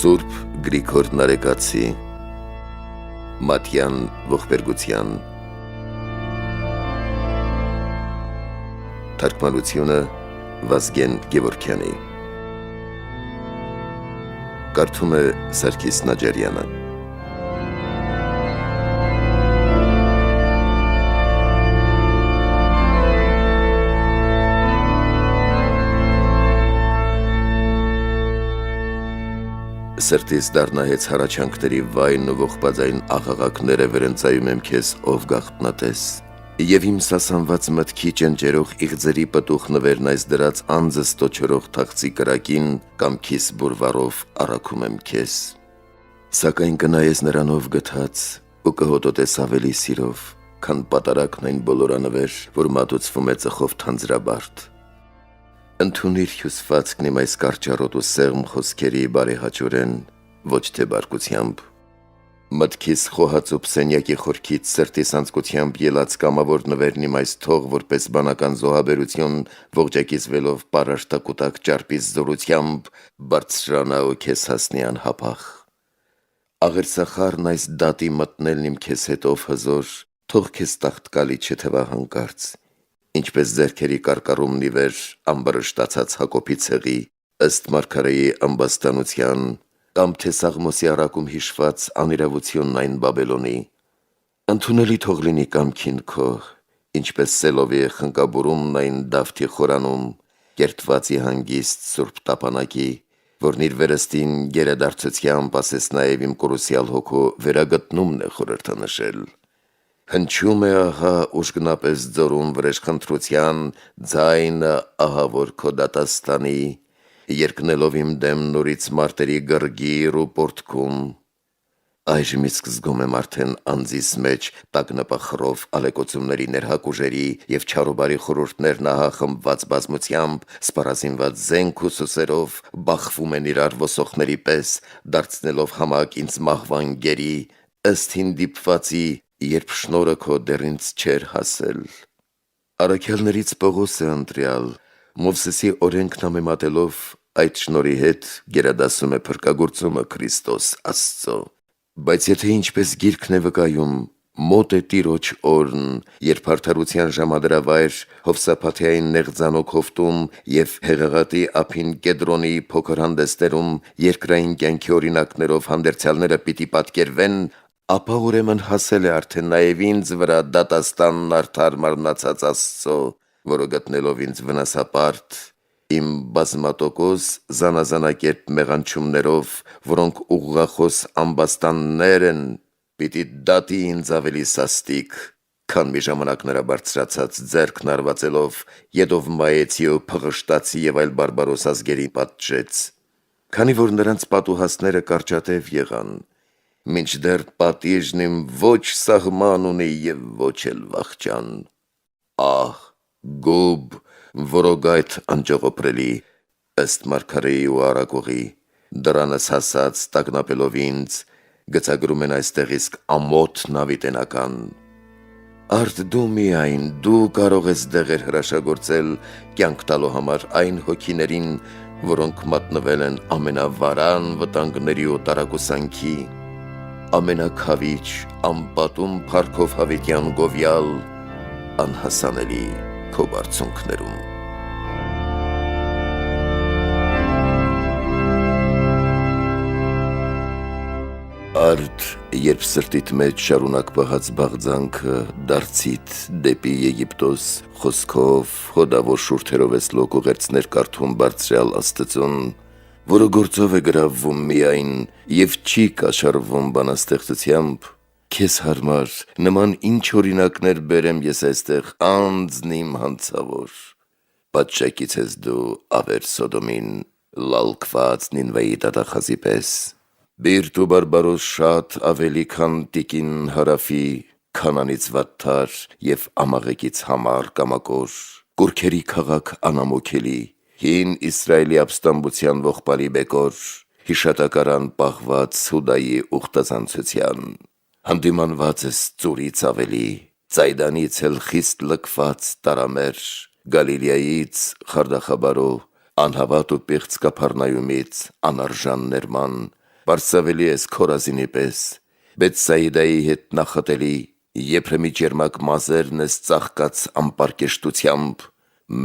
Սուրբ Գրիգոր Նարեկացի Մատյան Ողբերգության Թարգմանությունը Վազգեն Գևորգյանի Կարդում է Սարգիս Նաջարյանը Սրտիս դառնահեց հառաչանքների վայնն ու ողբաձայն աղաղակները վրընծայում եմ քեզ, ով գաղտնատես, և իմ սասանված մտքի ճնճերող իղձերի պտուղ նվերն այս դրած անձս տոչորող թախծի կրակին կամքիս բուրվարով առաքում եմ քեզ, սակայն կնայես նրանով գթած ու կհոտոտես ավելի սիրով, քան պատարակն այն բոլորանվեր, որ մատուցվում է ծխով թանձրաբարդ, ընդունիր հյուսվածքն իմ այս կարճառոտ ու սեղմ խոսքերի բարեհաճորեն, ոչ թե բարկությամբ, մտքիս խոհածուփ սենյակի խորքից սրտիս անձկությամբ ելած կամավոր նվերն իմ այս թող որպես բանական զոհաբերություն ողջակիզվելով պարարտակուտակ ճարպից զորությամբ բարձրանա ու քեզ հասնի անհապաղ, աղերսախառն այս դատի մտնելն իմ քեզ հետով հզոր, թող քեզ տաղտկալի չթվա հանկարծ, ինչպես ձեռքերի կարկառումն ի վեր ամբրշտացած Հակոբի ցեղի, ըստ մարգարեի ամբաստանության, կամ թե Սաղմոսի առակում հիշված անիրավությունն այն Բաբելոնի, ընդունելի թող լինի կամքին քո, ինչպես Սելովի խնկաբուրումն այն Դավթի խորանում, կերտվածի հանգիստ սուրբ տապանակի, որն իր վերստին գերադարձությամբ ասես նաև իմ կորուսյալ հոգու վերագտնումն է խորհրդանշել, հնչում է ահա ուժգնապես ձորում վրեժխնդրության ձայնը ահա որ քո դատաստանի, երկնելով իմ դեմ նորից մարտերի գռգիր ու պորտքում, այժմից կզգում եմ արդեն անձիս մեջ տագնապախռով ալեկոծումների ներհակ ուժերի և չարուբարի խորհուրդներն ահա խմբված բազմությամբ, սպառազինված զենք ու սուսերով բախվում են իրար ոսողների պես, դարձնելով համակ ինձ մահվան գերի, ըստ հին դիպվածի, երբ շնորհը քո դեռ ինձ չէր հասել, առաքյալներից Պողոս է ընտրյալ, Մովսեսի օրենքն համեմատելով այդ շնորհի հետ գերադասում է փրկագործումը Քրիստոս Աստծո, բայց եթե ինչպես գիրքն է վկայում, մոտ է Տիրոջ օրն, երբ արդարության ժամադրավայր Հովսափաթեային նեղձանոք հովտում և Հեղեղատի ափին Կեդրոնի փոքր հանդեսներում երկրային կյանքի օրինակներով հանդերձյալները պիտի պատկերվեն, ապա ուրեմն հասել է արդեն նաև ինձ վրա դատաստանն արդար մարմնացած Աստծո, որը գտնելով ինձ վնասապարտ, իմ բազմատոկոս զանազանակերպ մեղանչումներով, որոնք ուղղախոս ամբաստաններ են, պիտի դատի ինձ ավելի սաստիկ, քան մի ժամանակ նրա բարձրացած ձեռքն արվածելով Եդովմայեցի ու Փղշտացի և այլ բարբարոս ազգերին պատժեց, քանի որ նրանց պատուհասները կարճատև եղան, մինչդեռ պատիժն իմ ոչ սահման ունի և ոչ էլ վախճան, ահ, գուբ, որոգայթ անճողոպրելի, ըստ մարգարեի ու առակողի, դրանս հասած տագնապելով ինձ, գծագրում են այստեղ իսկ ամոթ նավիտենական, արդ դու միայն, դու կարող ես դեղեր հրաշագործել կյանք տալու համար այն հոգիներին, որոնք մատնվել են ամենավարան վտանգների ու տարակուսանքի, ամենաքավիչ, անպատում փառքով հավիտյան գովյալ, անհասանելի քո բարձունքներում։ Արդ, երբ սրտիդ մեջ շարունակ պահած բաղձանքը դարձիդ դեպի Եգիպտոս, խոսքով, հոդավոր շուրթերով ես լոկ ուղերձներ կարդում բարձրյալ Աստծուն, որը գործով է գրավվում միայն և չի կաշառվում բանաստեղծությամբ, քեզ հարմար նման ինչ օրինակներ բերեմ ես այստեղ անձն իմ հանցավոր, պատշակից ես դու ավեր Սոդոմին, լալքված Նինվեի դատախազի պես, բիրտ ու բարբարոս շատ ավելի քան տիկին հարավի, Քանանից վատթար և ամաղեկից համառ կամակոր, կուրքերի քաղաք անամոքելի, հին Իսրայելի ապստամբության ողբալի բեկոր, հիշատակարան պահված Հուդայի ուխտացանցության, հանդիմանված ես ծուրից ավելի, Ծայդանից էլ խիստ լքված տարամեր, Գալիլեայից խարդախաբարո, անհավատ ու պիղծ Կափառնայումից անարժան ներման, Պարսավելի ես Քորազինի պես, Բեթսայիդայի հետ նախատելի, Եփրեմի ջերմակ մազերն ես ծաղկած ամպարկեշտությամբ,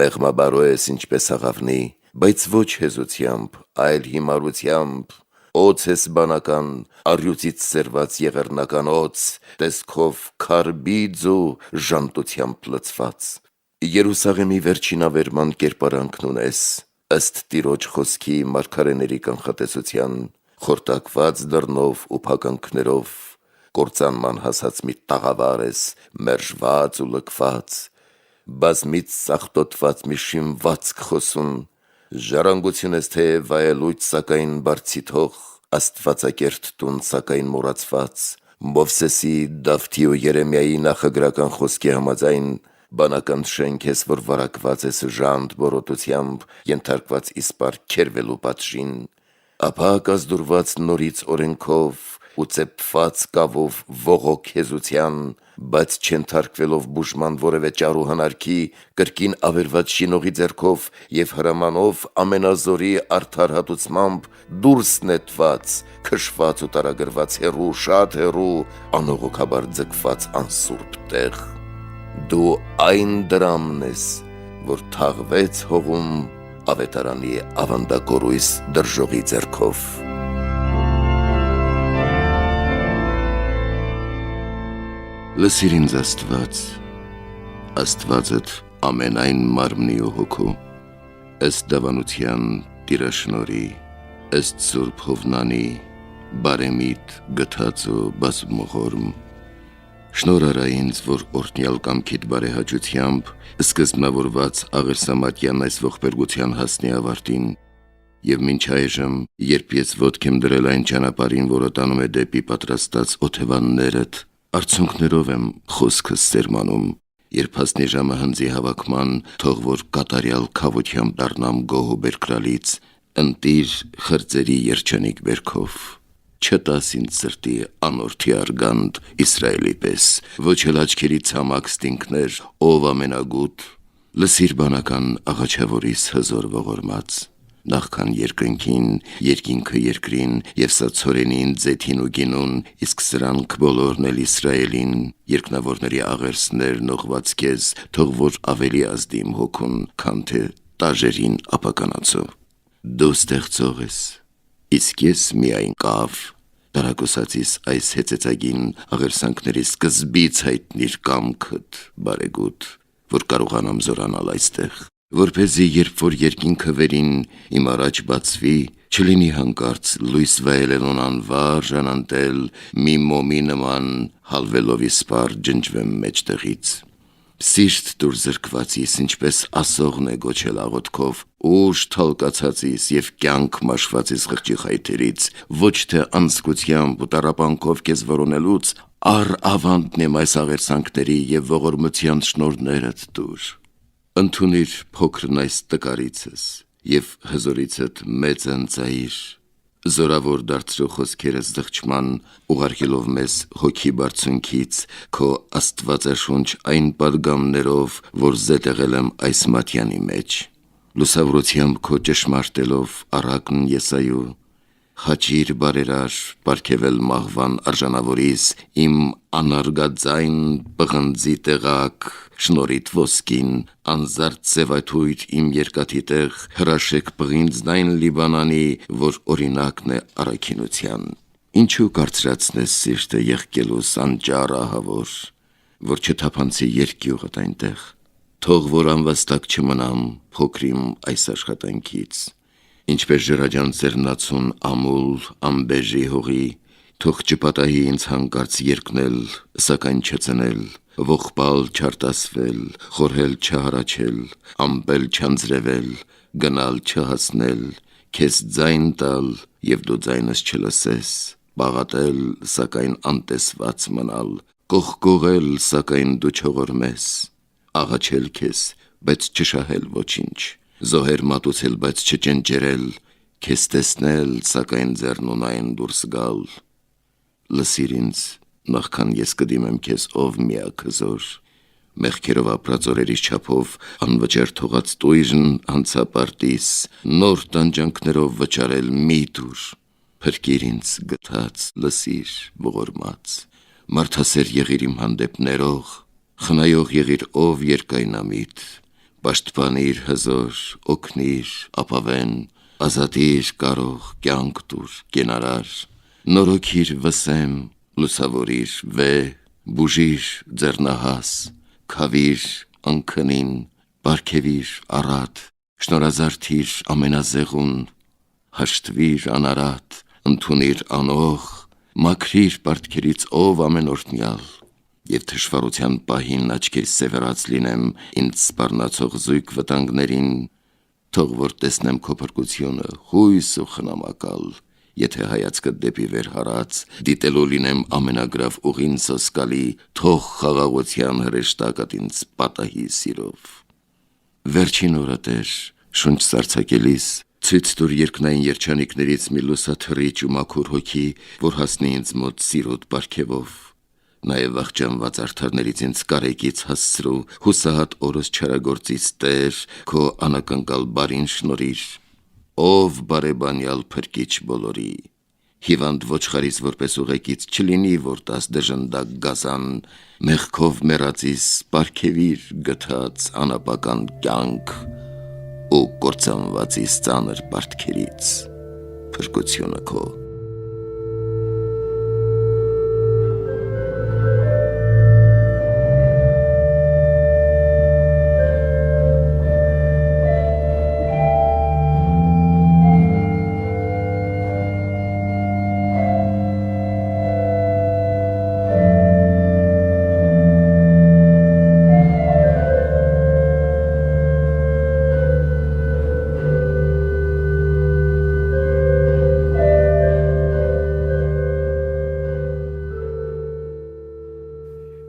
մեղմաբարո ես ինչպես աղավնի, բայց ոչ հեզությամբ, այլ հիմարությամբ, օձ ես բանական, առյուծից սերված եղեռնական օձ, տեսքով քարբիծ ու ժանտությամբ լցված։ Երուսաղեմի վերջինավերման կերպարանքն ունես, ըստ Տիրոջ խոսքի մարգարեների կանխատեսության, խորտակված դռնով ու փականքներով, կործանման հասած մի տաղավար ես, մերժված ու լքված, բազմից ծաղտոտված մի շինվածք խոսուն, ժառանգություն ես թե վայելույթ սակայն բարձիթող, աստվածակերտ տուն սակայն մոռացված, Մովսեսի, Դավթի ու Երեմիայի նախագրական խոսքի համաձայն, բանական շենք ես, որ վարակված ես ժանտ բորոտությամբ, ենթարկված իսպար քերվելու պատժին, ապա կազդուրված նորից օրենքով ու ծեփված կավով ողոք հեզության, բայց չենթարկվելով բուժման որևէ ճարու հնարքի, կրկին ավերված շինողի ձեռքով և հրամանով ամենազորի արդար հատուցմամբ դուրս նետված, քշված ու տարագրված հեռու, շատ հեռու, անողոքաբար ձգված անսուրբ տեղ, դու այն դրամն ես, որ թաղվեց հողում ավետարանի ավանդակորույս դրժողի ձեռքով։ Լսիր ինձ Աստվածդ ամենայն մարմնի ու հոգու, ըստ դավանության տիրաշնորի, ըստ Սուրբ Հովնանի, բարեմիտ գթած ու բազմողորմ, շնոր արա ինձ, որ օրհնյալ կամքիդ բարեհաճությամբ սկզբնավորված աղերսամատյան այս ողբերգության հասնի ավարտին, և մինչ այժմ, երբ ես ոտք եմ դրել այն ճանապարհին, որը տանում է դեպի պատրաստած օթևաններդ, արցունքներով եմ խոսքս սերմանում, երբ հասնի ժամը հնձի հավաքման, թող որ կատարյալ քավությամբ դառնամ գոհ ու բերկրալից, ընտիր խրձերի երջանիկ բերքով, չտաս ինձ սրտի անորդի արգանդ Իսրայելի պես, ոչ էլ աչքերի ցամաք ստինքներ, ով ամենագութ, լսիր բանական աղաչավորիս հզոր ողորմած, նախքան երկնքին, երկինքը երկրին, և սա ցորենին, ձեթին ու գինուն, իսկ սրանք բոլորն էլ Իսրայելին, երկնավորների աղերսներն ուղղված քեզ, թող որ ավելի ազդի իմ հոգուն, քան թե տաժերին ապականացու։ Դու ստեղծող ես, իսկ ես միայն կավ, տարակուսածիս այս հեծեծագին աղերսանքների սկզբից հայտնիր կամքդ, բարեգութ, որ կարողանամ զորանալ այստեղ, որպեսզի երբ որ երկինքը վերին իմ առաջ բացվի, չլինի հանկարծ լույս վայելելուն անվար ժանանտել մի մոմի նման հալվելով իսպար ջնջվեմ մեջտեղից։ Սիրտ դուր զրկվածիս, ինչպես ասողն է գոչել աղոթքով, ուժ թալկացածիս և կյանք մաշվածիս խղճի խայթերից, ոչ թե անձկությամբ ու տառապանքով քեզ որոնելուց, առ ավանդն եմ այս աղերսանքների և ողորմության շնորհներդ դուր։ Ընդունիր փոքրն այս տկարիցս և հզորիցդ մեծ ընծայիր, զորավոր դարձրու խոսքերս զղջման, ուղարկելով մեզ հոգի բարձունքից, քո աստվածաշունչ այն պատգամներով, որ զետեղել եմ այս մատյանի մեջ, լուսավորությամբ քո ճշմարտելով առակն Եսայու, խաչիր բարերար պարգևել մահվան արժանավորիս, իմ անարգաձայն պղնձի տեղակ, շնորհիդ ոսկին, անզարդ սևաթույր իմ երկաթի տեղ, հրաշեք պղինձն այն Լիբանանի, որ օրինակն է առաքինության։ Ինչու կարծրացնես սիրտը եղկելուս անճար ահավոր, որ չթափանցի երկյուղդ այնտեղ, թող որ անվաստակ չմնամ փոքրիմ այս աշխատանքից, ինչպես ժրաջան ձեռնացուն ամուլ անբեժի հողի, թող չպատահի ինձ հանկարծ երկնել, սակայն չծնել, ողբալ չարտասվել, խորհել չհառաչել, ամպել չանձրևել, գնալ չհասնել, քեզ ձայն տալ և դու ձայնս չլսես, բաղատել, սակայն անտեսված մնալ, կողկողել, սակայն դու չողորմես, աղաչել քեզ, բայց չշահել ոչինչ, զոհեր մատուցել, բայց չճնճերել, քեզ տեսնել, սակայն ձեռնունայն դուրս գալ։ Լսիր ինձ, նախքան ես կդիմեմ քեզ ով միակ հզոր, մեղքերով ապրած օրերիս չափով անվճար թողած տույրն անցապարտիս, նոր տանջանքներով վճարել մի տուր, Փրկիր ինձ գթած, լսիր ողորմած, մարդասեր եղիր իմ հանդեպ ներող, խնայող եղիր ով երկայնամիտ, պաշտպանիր հզոր, օգնիր, ապավեն, ազատիր կարող, կյանք տուր, կենարար, նորոգիր վսեմ, լուսավորիր վեհ, բուժիր ձեռնահաս, քավիր անքնին, պարգևիր առատ, շնորհազարդիր ամենազեղուն, հաշտվիր անարատ, ընդունիր անող, մաքրիր պարտքերից ով ամենօրհնյալ, և թշվառության պահին աչքերս սևեռած լինեմ ինձ սպառնացող զույգ վտանգներին, թող որ տեսնեմ քո փրկությունը, հույս ու խնամակալ, եթե հայացքը դեպի վեր հարած, դիտելու լինեմ ամենագրավ ուղին սոսկալի, թող խաղաղության հրեշտակդ ինձ պատահի սիրով։ Վերջին օրը Տեր, շունչ սառցակելիս, ցույց տուր երկնային երջանիկներից մի լուսաթռիչ ու մաքուր հոգի, որ հասնի ինձ մոտ սիրոտ պարգևով, նաև վախճանված արդարներից ինձ կարեկից հասցրու, հուսահատ օրս չարագործից Տեր, քո անակնկալ բարին շնորհիր, ով բարեբանյալ փրկիչ բոլորի, հիվանդ ոչխարից որպես ուղեկից չլինի, որ տաս դժնդակ գազան, մեղքով մեռածիս պարգևիր գթած անապական կյանք ու կործանվածիս ծանր պարտքերից փրկությունը քո։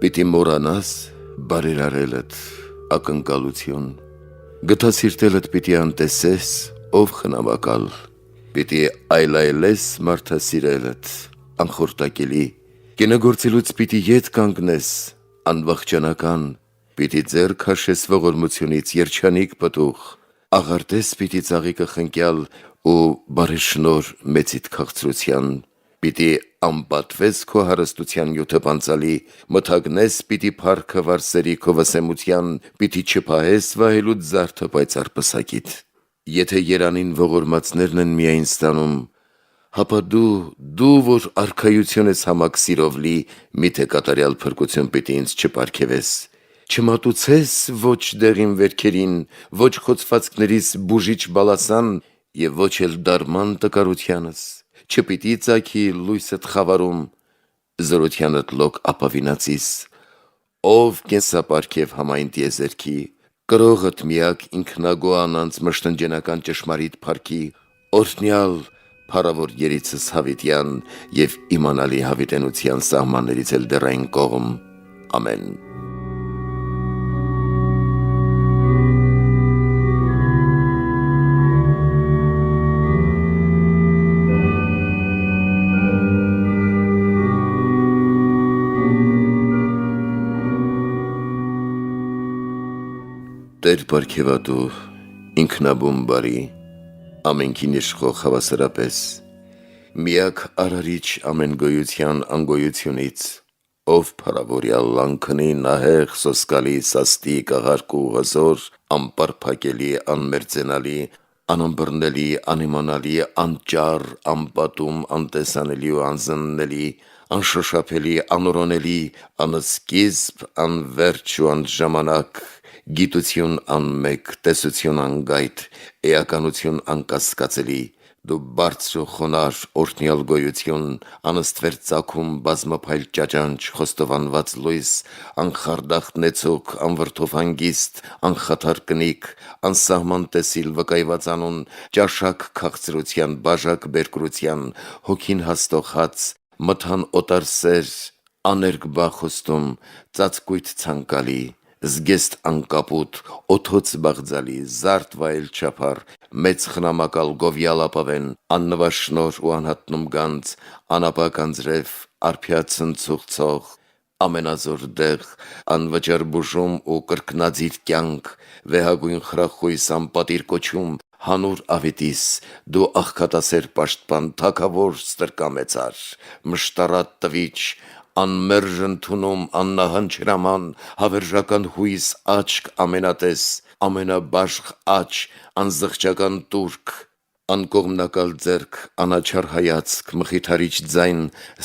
Պիտի մոռանաս բարերարելդ, ակնկալություն, գթասիրտելդ պիտի անտեսես, ով խնամակալ, պիտի այլայլես մարդասիրելդ, անխորտակելի, կենագործելուց պիտի ետ կանգնես, անվախճանական, պիտի ձեռք հաշես ողորմությունից երջանիկ պտուղ, աղարտես պիտի ծաղիկը խնկյալ ու բարեշնոր մեծիդ քաղցրության, պիտի անպատվես քո հարստության նյութը պանծալի, մթագնես պիտի փառքը վարսերի քո վսեմության, պիտի չփահես վահելուց զարդը պայծառ պսակիդ։ Եթե երանին ողորմածներն են միայն ստանում, հապա դու որ արքայություն ես համակ սիրով լի, միթե կատարյալ փրկություն պիտի ինձ չպարգևես, չմատուցես ոչ դեղին վերքերին, ոչ խոցվածքներիս բուժիչ բալասան և ոչ էլ դարման տկարությանս, չպիտի ծագի լույսդ խավարում, զորությանդ լոկ ապավինածիս, ով կենսապարգև համայն տիեզերքի, կրողդ միակ ինքնագոհ անանց մշտնջենական ճշմարիտ փառքի, օրհնյալ փառավոր երիցս հավիտյան և իմանալի հավիտենության սահմաններից էլ դեռային կողմ, ամեն։ Տեր պարգևատու, ինքնաբուն բարի, ամենքին իշխող հավասարապես, միակ արարիչ ամեն գոյության անգոյությունից, ով փառավորյալ անքնի նահեղ սոսկալի սաստիկ աղարկու հզոր, անպարփակելի, անմերձենալի, անըմբռնելի, անիմանալի, անճառ, անպատում, անտեսանելի ու անզննելի, անշոշափելի, անորոնելի, անսկիզբ, անվերջ ու անժամանակ, գիտություն անմեկ, տեսություն անգայթ, էականություն անկասկածելի, դու բարձր ու խոնար, օրհնյալ գոյություն, անըստվեր ծագում, բազմափայլ ճաճանչ, խոստովանված լույս, անխարդախ նեցուկ, անվրդով հանգիստ, անխաթար կնիկ, անսահման տեսիլ վկայված անուն, ճաշակ քաղցրության, բաժակ բերկրության, հոգին հաստոխած, մթան օտարսեր, աներկբա խոստում, ծածկույթ ցանկալի, զգեստ անկապուտ, օդոց բաղձալի, զարդ վայել չափար, մեծ խնամակալ գովյալ ապավեն, աննվաշնոր ու անհատնում գանձ, անապակ անձրև, արփյա ցնցող ցող, ամենազոր դեղ, անվճար բուժում ու կրկնածիր կյանք, վեհագույն խրախույս անպատիր կոչում, հանուր ավետիս, դու աղքատասեր պաշտպան թագավոր ստրկամեցար, մշտարատ տվիչ, անմերժ ընդունում աննահանջրաման, հավերժական հույս աչք ամենատես, ամենաբաշխ աչ, անզղջական տուրք, անկողմնակալ ձեռք, անաչար հայացք, մխիթարիչ ձայն,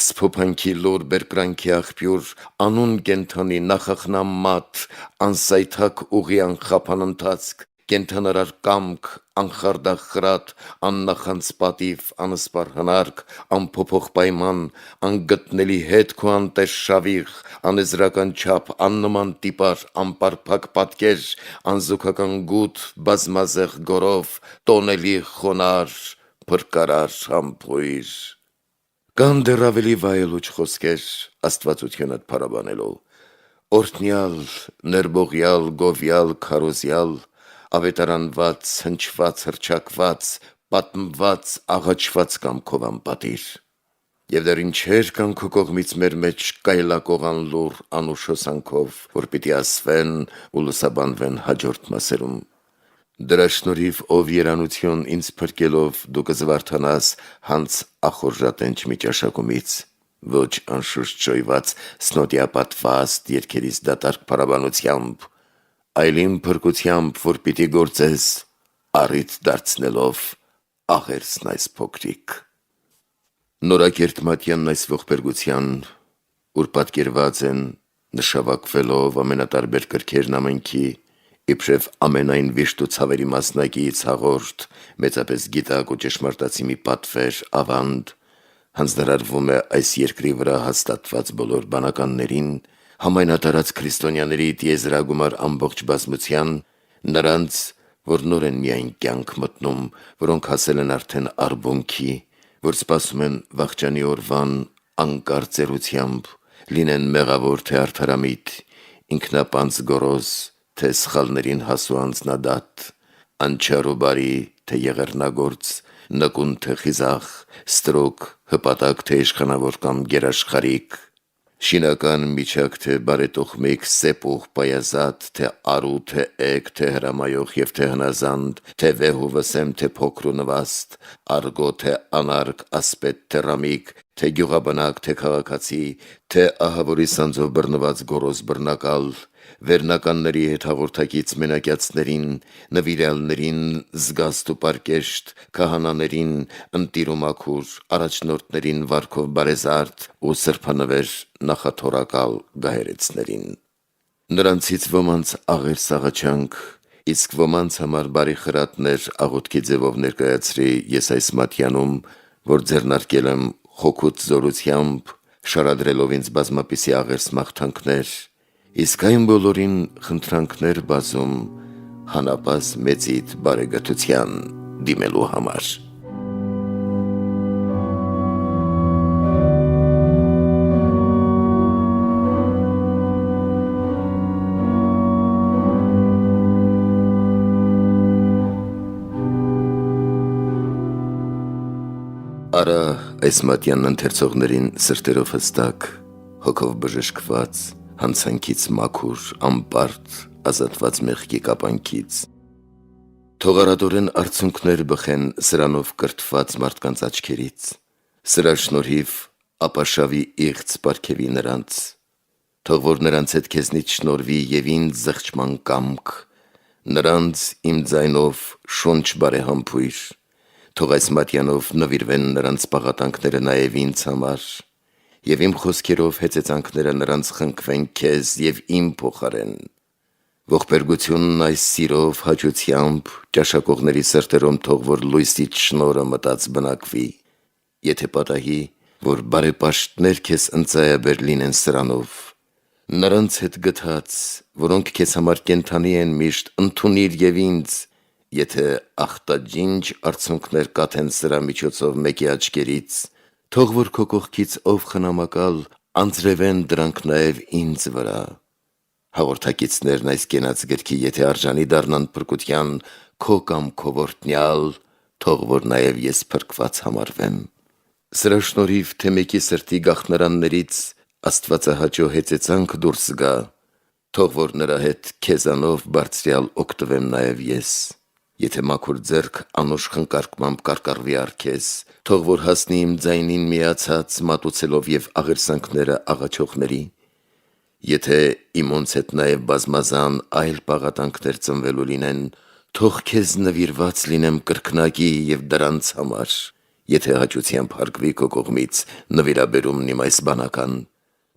սփոփանքի լուր բերկրանքի աղբյուր, անուն կենթանի նախախնամ մատ, անսայթակ ուղի անխափան ընթացք, կենթանարար կամք, անխարդախ խրատ, աննախանց պատիվ, անսպար հնարք, անփոփոխ պայման, անգտնելի հետք ու անտես շավիղ, անեզրական չափ, աննման տիպար, անպարփակ պատկեր, անզուգական գութ, բազմազեղ գորով, տոնելի խոնար, փրկարար համբույր։ Կան դեռ ավելի վայելուչ խոսքեր աստվածությունդ փարաբանելու, օրհնյալ, ներբողյալ, գովյալ, քարոզյալ, ավետարանված, հնչված, հռչակված, պատմված, աղաչված կամքով անպատիր։ Եվ դեռ ինչեր կան քո կողմից մեր մեջ կայլակողան լուր անուշ հոսանքով, որ պիտի ասվեն ու լուսաբանվեն հաջորդ մասերում։ Դրա շնորհիվ, ով երանություն ինձ փրկելով դու կզվարթանաս հանց ախորժատենչ մի ճաշակումից, ոչ անշուշտ շոյված սնոտիապատված երգերից դատարկ փարաբանությամբ, այլ իմ փրկությամբ, որ պիտի գործես առիթ դարձնելով աղերսն այս փոքրիկ։ Նորակերտ Մատյանն այս ողբերգության, ուր պատկերված են նշավակվելով ամենատարբեր կրքերն ամենքի, իբրև ամենայն վիշտ ու ցավերի մասնակից հաղորդ, մեծապես գիտակ ու ճշմարտացի մի պատվեր, ավանդ, հանձնարարվում է այս երկրի վրա հաստատված բոլոր բանականներին, համայնատարած քրիստոնյաների տիեզերագումար ամբողջ բազմության, նրանց, որ նոր են միայն կյանք մտնում, որոնք հասել են արդեն արբունքի, որ սպասում են վախճանի օրվան անկարծերությամբ, լինեն մեղավոր թե արդարամիտ, ինքնապանց գորոզ, թե սխալներին հասու անձնադատ, անչար ու բարի, թե եղեռնագործ, նկուն թե խիզախ, ստրոկ, հպատակ թե իշխանավոր կամ գերաշխարիկ, շինական, միջակ թե բարետոխմիկ, սեպուղ, պայազատ, թե արու, թե էգ, թե հրամայող և թե հնազանդ, թե վեհ ու վսեմ, թե փոքր ու նվաստ, արգո, թե անարգ, ասպետ, թե ռամիկ, թե գյուղաբնակ, թե քաղաքացի, թե ահավորի սանձով բռնված գորոզ բռնակալ, վերնականների հետ հաղորդակից մենակյացներին, նվիրյալներին, զգաստ ու պարկեշտ, քահանաներին, ընտիր ու մաքուր, առաջնորդներին, վարքով բարեզարդ ու սրբանվեր նախաթորակալ գահերեցներին։ Նրանցից ոմանց աղերս աղաչանք, իսկ ոմանց համար բարի խրատներ աղոթքի ձևով ներկայացրի ես այս մատյանում, որ ձեռնարկել եմ խոքուտ զորությամբ, շարադրելով ինձ բազմապիսի աղերս մաղթանքներ, իսկ այն բոլորին խնդրանքներ բազում հանապաս մեծիդ բարեգթության դիմելու համար։ Արա այս մատյանն ընթերցողներին սրտերով հստակ, հոգով բժշկված, հանցանքից մաքուր, անպարտ, ազատված մեղքի կապանքից, թող արատորեն արցունքներ բխեն սրանով կրթված մարդկանց աչքերից, սրա շնորհիվ ապաշավի իղծ պարգևի նրանց, թող որ նրանց հետ քեզնից շնորհվի և ինձ զղջման կամք, նրանց իմ ձայնով շունչ բարեհամբույր, թող այս մատյանով նվիրվեն նրանց պաղատանքները նաև ինձ համար, և իմ խոսքերով հեծեծանքները նրանց խնգվեն քեզ և իմ փոխարեն։ Ողբերգությունն այս սիրով, հաճությամբ, ճաշակողների սրտերում թող որ լույսից շնորհը մտած բնակվի, եթե պատահի, որ բարեպաշտներ քեզ ընծայաբեր լինեն սրանով, նրանց հետ գթած, որոնք քեզ համար կենդանի են միշտ, ընդունիր և ինձ, եթե ախտաջինջ արցունքներ կաթեն սրա միջոցով մեկի աչքերից, թող որ քո կողքից ով խնամակալ, անձրևեն դրանք նաև ինձ վրա։ Հաղորդակիցներն այս կենաց գրքի եթե արժանի դառնան փրկության, քո կամ քո որդնյալ, թող որ նաև ես փրկված համարվեմ։ Սրա շնորհիվ թե մեկի սրտի գաղտնարաններից աստվածահաճո հեծեծանք դուրս գա, թող որ նրա հետ քեզանով բարձրյալ օգտվեմ նաև ես։ Եթե մաքուր ձեռք անուշ խնկարկմամբ կարկառվի առքես, թող որ հասնի իմ ձայնին միացած մատուցելով և աղերսանքները աղաչողների, եթե իմոնց հետ նաև բազմազան այլ պաղատանքներ ծնվելու լինեն, թող քեզ նվիրված լինեմ կրկնակի և դրանց համար, եթե հաճությամբ հարգվի քո կողմից նվիրաբերումն իմ այս բանական,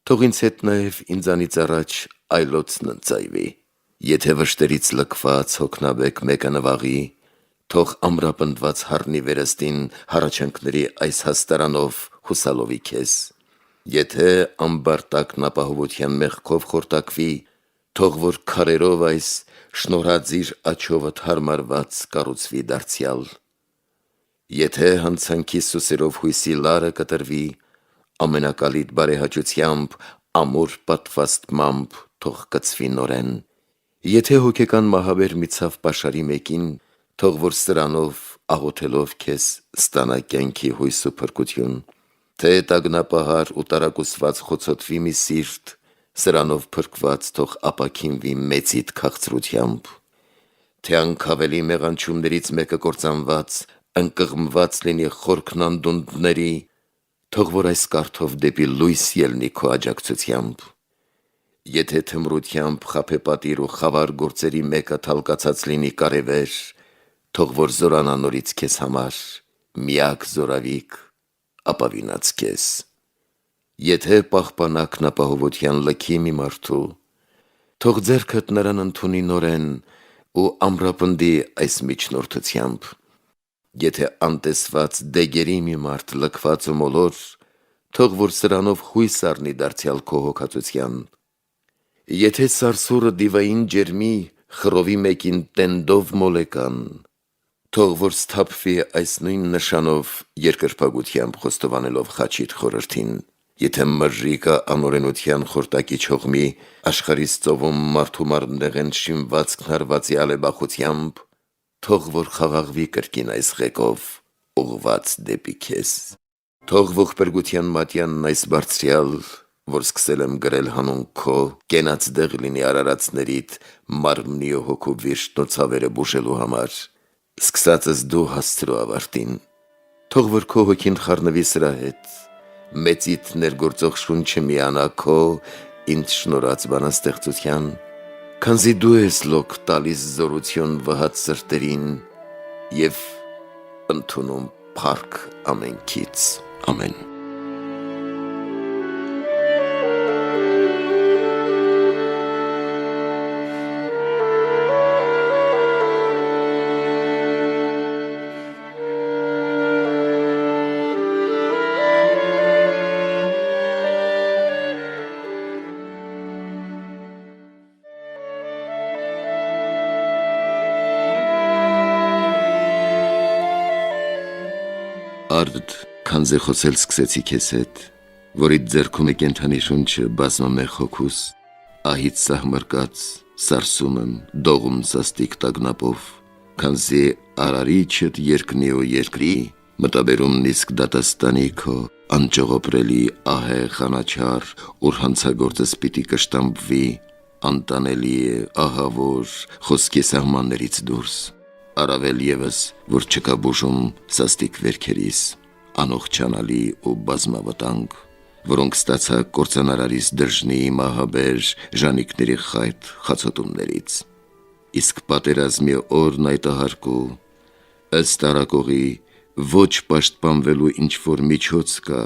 թող ինձ հետ նաև ինձանից առաջ այլոցն ընծայվի, եթե վշտերից լքված հոգնաբեկ մեկը նվաղի, թող ամրապնդված հառնի վերստին հառաչանքների այս հաստարանով հուսալովի քեզ, եթե ամբարտակն ապահովության մեղքով խորտակվի, թող որ քարերով այս շնորհաձիր աջովդ հարմարված կառուցվի դարձյալ, եթե հանցանքի սուսերով հույսի լարը կտրվի, ամենակալիտ բարեհաճությամբ, ամուր պատվաստմամբ թող կծվի նորեն, եթե հոգեկան մահաբեր մի ցավ պաշարի մեկին, թող որ սրանով աղոթելով քեզ ստանա կյանքի հույս ու փրկություն, թե տագնապահար ու տարակուսված խոցոտվի մի սիրտ, սրանով փրկված թող ապաքինվի մեծիդ քաղցրությամբ, թե անքավելի մեղանչումներից մեկը կործանված, ընկղմված լինի խորքն անդունդների, թող որ այս կարթով դեպի լույս ելնի քո աջակցությամբ, եթե թմրությամբ խաբեպատիր ու խավար գործերի մեկը թալկացած լինի կարևեր, թող որ զորանա նորից քեզ համար, միակ զորավիք, ապավինած քեզ, եթե պահպանակն ապահովության լքի մի մարդու, թող ձեռքդ նրան ընդունի նորեն ու ամրապնդի այս միջնորդությամբ, եթե անտեսված դեգերի մի մարդ լքված ու մոլոր, թող որ սրանով հույս առնի դարձյալ քո հոգածության, եթե սարսուռը դիվային ջերմի խռովի մեկին տենդով մոլեկան, թող որ սթափվի այս նույն նշանով երկրպագությամբ խոստովանելով խաչիդ խորհրդին, եթե մրրիկը անօրենության խորտակի չողմի աշխարհիս ծովում մարդու մարմնեղեն շինվածքն հարվածի ալեբախությամբ, թող որ խաղաղվի կրկին այս ղեկով ուղված դեպի քեզ, թող ողբերգության մատյանն այս բարձրյալ, որ սկսել եմ գրել հանուն քո, կենաց դեղ լինի արարածներիդ մարմնի ու հոգու վիշտն ու ցավերը բուժելու համար, սկսածս դու հասցրու ավարտին, թող որ քո հոգին խառնվի սրա հետ, մեծիդ ներգործող շունչը միանա քո ինձ շնորհած բանաստեղծության, քանզի դու ես լոկ տալիս զորություն վհած սրտերին և ընդունում փառք ամենքից, ամեն։ Արդ, քանզի խոսել սկսեցի քեզ հետ, որիդ ձեռքում է կենդանի շունչը բազմամեղ հոգուս, ահից սահմռկած, սարսում եմ, դողում սաստիկ տագնապով, քանզի արարիչդ երկնի ու երկրի, մտաբերումն իսկ դատաստանի քո, անճողոպրելի ահեղ անաչառ, ուր հանցագործս պիտի կշտամբվի, անտանելի է, ահավոր, խոսքի սահմաններից դուրս, առավել ևս, որ չկա բուժում սաստիկ վերքերիս, անողջանալի ու բազմավտանգ, որոնք ստացա կործանարարիս դժնի մահաբեր ժանիքների խայտ խացոտումներից, իսկ պատերազմի օրն այտահարկու, ըստ արակողի ոչ պաշտպանվելու ինչ-որ միջոց կա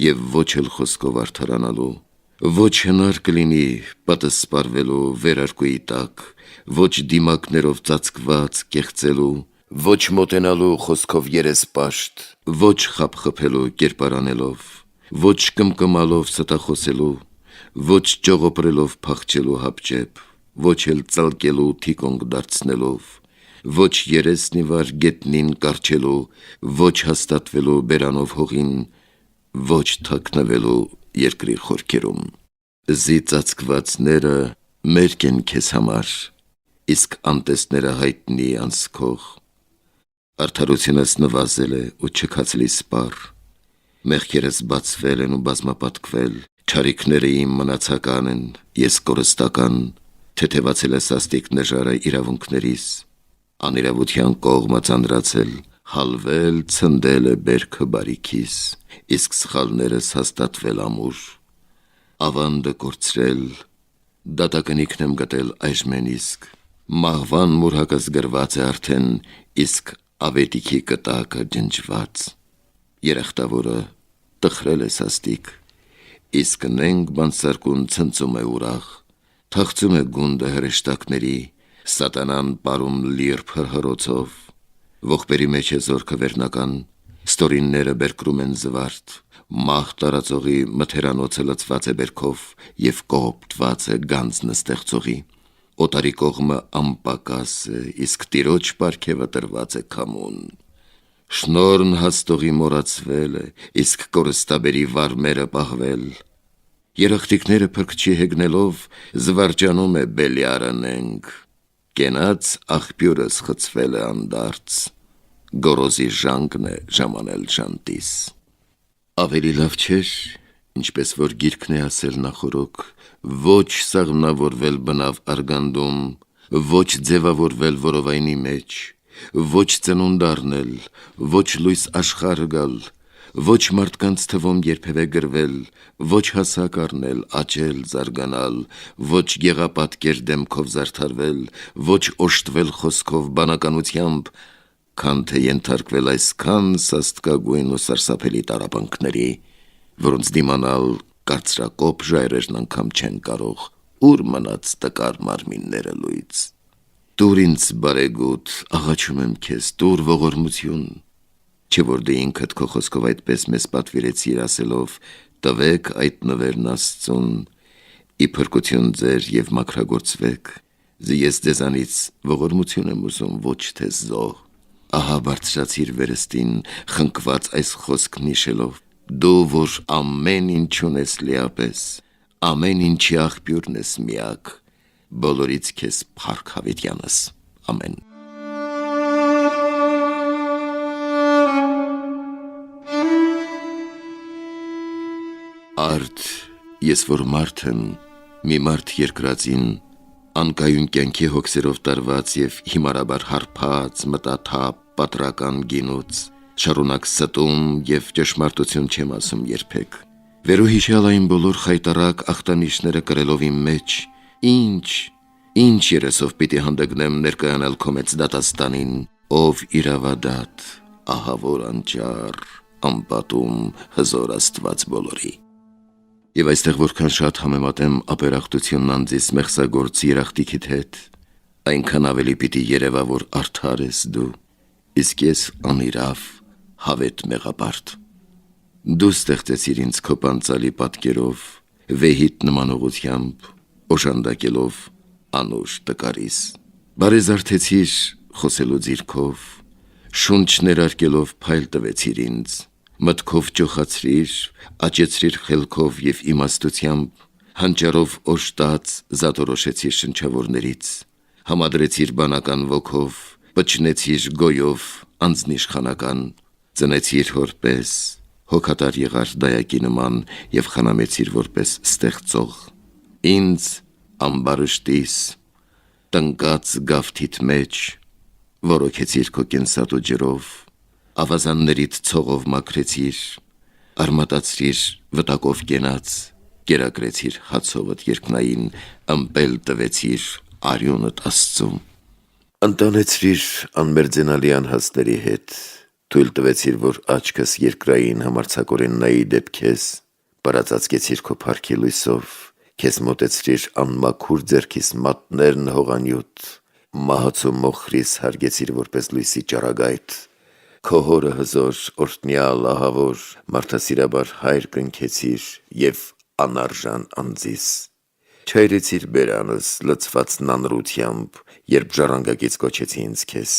և ոչ էլ խոսքով արդարանալու, ոչ հնար կլինի պատսպարվելու վերարկուի տակ, ոչ դիմակներով ծածկված կեղծելու, ոչ մոտենալու խոսքով երեսպաշտ, ոչ խաբխփելու կերպարանելով, ոչ կմկմալով ստախոսելու, ոչ ճողոպրելով փախչելու հապճեպ, ոչ էլ ծալկելու թիկունք դարձնելով, ոչ երեսնիվար գետնին կառչելու, ոչ հաստատվելու բերանով հողին, ոչ թաքնվելու երկրի խորքերում, զի ծածկվածները մերկ են քեզ համար, իսկ անտեսները հայտնի անցքող, արդարությունս նվազել է ու չքացլի սպառ, մեղքերս բացվել են ու բազմապատկվել, չարիքները իմ մնացական են, ես կորստական, թեթևացել է սաստիկ նժարը իրավունքներիս, Անիրավության կողմը ծանրացել, հալվել, ցնդել է բերքը բարիքիս, իսկ սխալներս հաստատվել ամուր, ավանդը կորցրել, դատակնիքն եմ գտել այժմեն իսկ, մահվան մուրհակս գրված է արդեն, իսկ ավետիքի կտակը ջնջված, երախտավորը տխրել է սաստիկ, իսկ նենք բանսարկուն ցնծում է ուրախ, թախծում է գունդը հրեշտակների, սատանան պարում լիրբ հրհրոցով, ողբերի մեջ է զորքը վերնական, ստորինները բերկրում են զվարդ, մահ տարածողի մթերանոցը լծված է բերքով և կողոպտված է գանձն ստեղծողի, օտարի կողմը անպակաս է, իսկ տիրոջ պարգևը տրված է քամուն, շնորհն հաստողի մոռացվել է, իսկ կորստաբերի վարմերը պահվել, երախտիկները փրկչի հեգնելով զվարճանում է Բելիարը նենք, կենաց աղբյուրս խցվել է անդարձ, գորոզի ժանգն է ժամանել ժանտիս։ Ավելի լավ չէր, ինչպես որ գիրքն է ասել նախորոք, ոչ սաղմնավորվել բնավ արգանդում, ոչ ձևավորվել որովայնի մեջ, ոչ ծնունդ առնել, ոչ լույս աշխարհը գալ, ոչ մարդկանց թվում երբևէ գրվել, ոչ հասակ առնել, աճել, զարգանալ, ոչ գեղապատկեր դեմքով զարդարվել, ոչ օժտվել խոսքով բանականությամբ, քան թե ենթարկվել այսքան սաստկագույն ու սարսափելի տառապանքների, որոնց դիմանալ կարծրակոպ ժայռերն անգամ չեն կարող, ուր մնաց տկար մարմինները լույց։ Տուր ինձ բարեգութ, աղաչում եմ քեզ, տուր ողորմություն, չէ որ դե ինքդ քո խոսքով այդպես մեզ պատվիրեցիր ասելով, տվեք այդ նվերն Աստծուն, ի փրկություն ձեր և մաքրագործվեք, ես ձեզանից ողորմություն եմ ուզում, ոչ թե զոհ, ահա բարձրացիր վերստին, խնկված այս խոսքն հիշելով, դու որ ամեն ինչ ունես լիապես, ամեն ինչի աղբյուրն ես միակ, բոլորից քեզ փառք հավիտյանս, ամեն։ Արդ, ես որ մարդ եմ, մի մարդ երկրածին, անկայուն կյանքի հոգսերով տարված և հիմարաբար հարբած, մտաթափ, պատրական գինուց, շարունակ ստում և ճշմարտություն չեմ ասում երբեք, վերոհիշյալ այն բոլոր խայտառակ ախտանիշները կրելով իմ մեջ, ինչ երեսով պիտի հանդգնեմ ներկայանալ քո մեծ դատաստանին, ով իրավադատ, ահավոր անճար, անպատում, հզոր Աստված բոլորի։ Եվ այստեղ որքան շատ համեմատեմ ապերախտությունն անձիս մեղսագործ երախտիքիդ հետ, այնքան ավելի պիտի երևա, որ արդար ես դու, իսկ ես անիրավ, հավետ մեղապարտ։ Դու ստեղծեցիր ինձ քո պանծալի պատկերով, վեհիտ նմանողությամբ, օժանդակելով անուշ տկարիս, բարեզարթեցիր խոսելու ձիրքով, շունչ ներարկելով փայլ տվեցիր ինձ, մտքով ճոխացրիր, աճեցրիր խելքով և իմաստությամբ, հանճարով օժտած զատորոշեցիր շնչավորներից, համադրեցիր բանական ոգով, պչնեցիր գոյով անձնիշխանական, ծնեցիր որպես, հոգատար եղար դայակի նման և խնամեցիր որպես ստեղծող, ինձ ամբարշտիս, տնկած գավթիդ մեջ, որոքեցիր քո կենսատու ջրով, ավազաններիդ ցողով մաքրեցիր, արմատացրիր վտակով կենաց, կերակրեցիր հացովդ երկնային, ըմպել տվեցիր արյունդ Աստծու, ընտանեցրիր անմերձենալի անհասների հետ, թույլ տվեցիր, որ աչքս երկրային համարձակորեն նայի դեպ քեզ, պարածածկեցիր քո փառքի լույսով, քեզ մոտեցրիր անմաքուր ձեռքիս մատներն հողանյութ, մահացու մոխրիս հարգեցիր որպես լույսի ճառագայթ, քո հորը հզոր, օրհնյալ, ահավոր, մարդասիրաբար հայր կնքեցիր և անարժան անձիս, չայրեցիր բերանս լցված նանրությամբ, երբ ժառանգակից կոչեցի ինձ քեզ,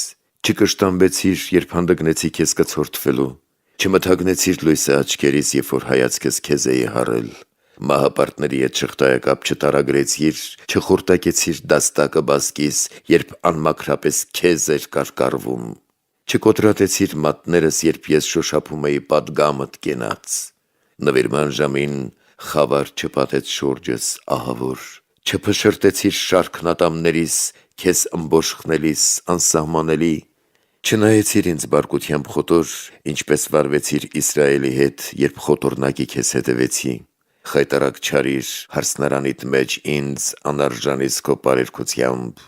չկշտամբեցիր, երբ հանդգնեցի քեզ կցորդվելու, չմթագնեցիր լույսը աչքերիս, երբ որ հայացքս քեզ էի հառել, մահապարտների հետ շղթայակապ չտարագրեցիր, չխորտակեցիր դաստակը բազկիս, երբ անմաքրապես քեզ էր կարկառվում, չկոտրատեցիր մատներս, երբ ես շոշափում էի պատգամդ կենաց, նվիրման ժամին խավար չպատեց շուրջս ահավոր, չփշրտեցիր շարքն ատամներիս, քեզ ըմբոշխնելիս անսահմանելի։ Չնայեցիր ինձ բարկությամբ խոտոր, ինչպես վարվեցիր Իսրայելի հետ, երբ խոտորնակի քեզ հետևեցի։ Խայտարակ չարիր հարսնարանիդ մեջ ինձ անարժանից քո բարերքությամբ։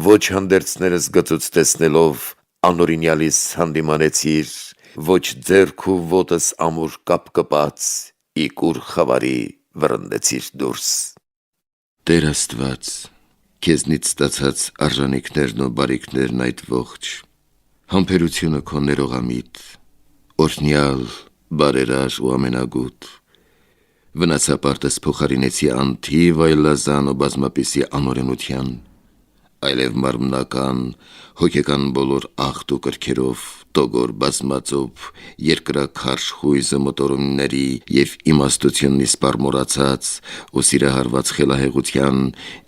Ոչ հանդերձներս գծուց տեսնելով անօրինյալիս հանդիմանեցիր, ոչ ձեռք ու ոտս ամուր կապկպած իկուր խավարի վռնդեցիր դուրս։ Տեր Աստված, քեզնից ստացած արժանիքներն ու բարիքներն այդ ողջ, համբերությունը քո ներողամիտ, օրհնյալ, բարերար ու ամենագութ, վնասապարտս փոխարինեցի անթիվ այլազան ու բազմապիսի անօրենության, այլև մարմնական, հոգեկան բոլոր աղտ ու կրքերով, տոգոր բազմածով, երկրաքարշ խույզը մոտորումների և իմաստությունն իսպառ մոռացած ու սիրահարված խելահեղության,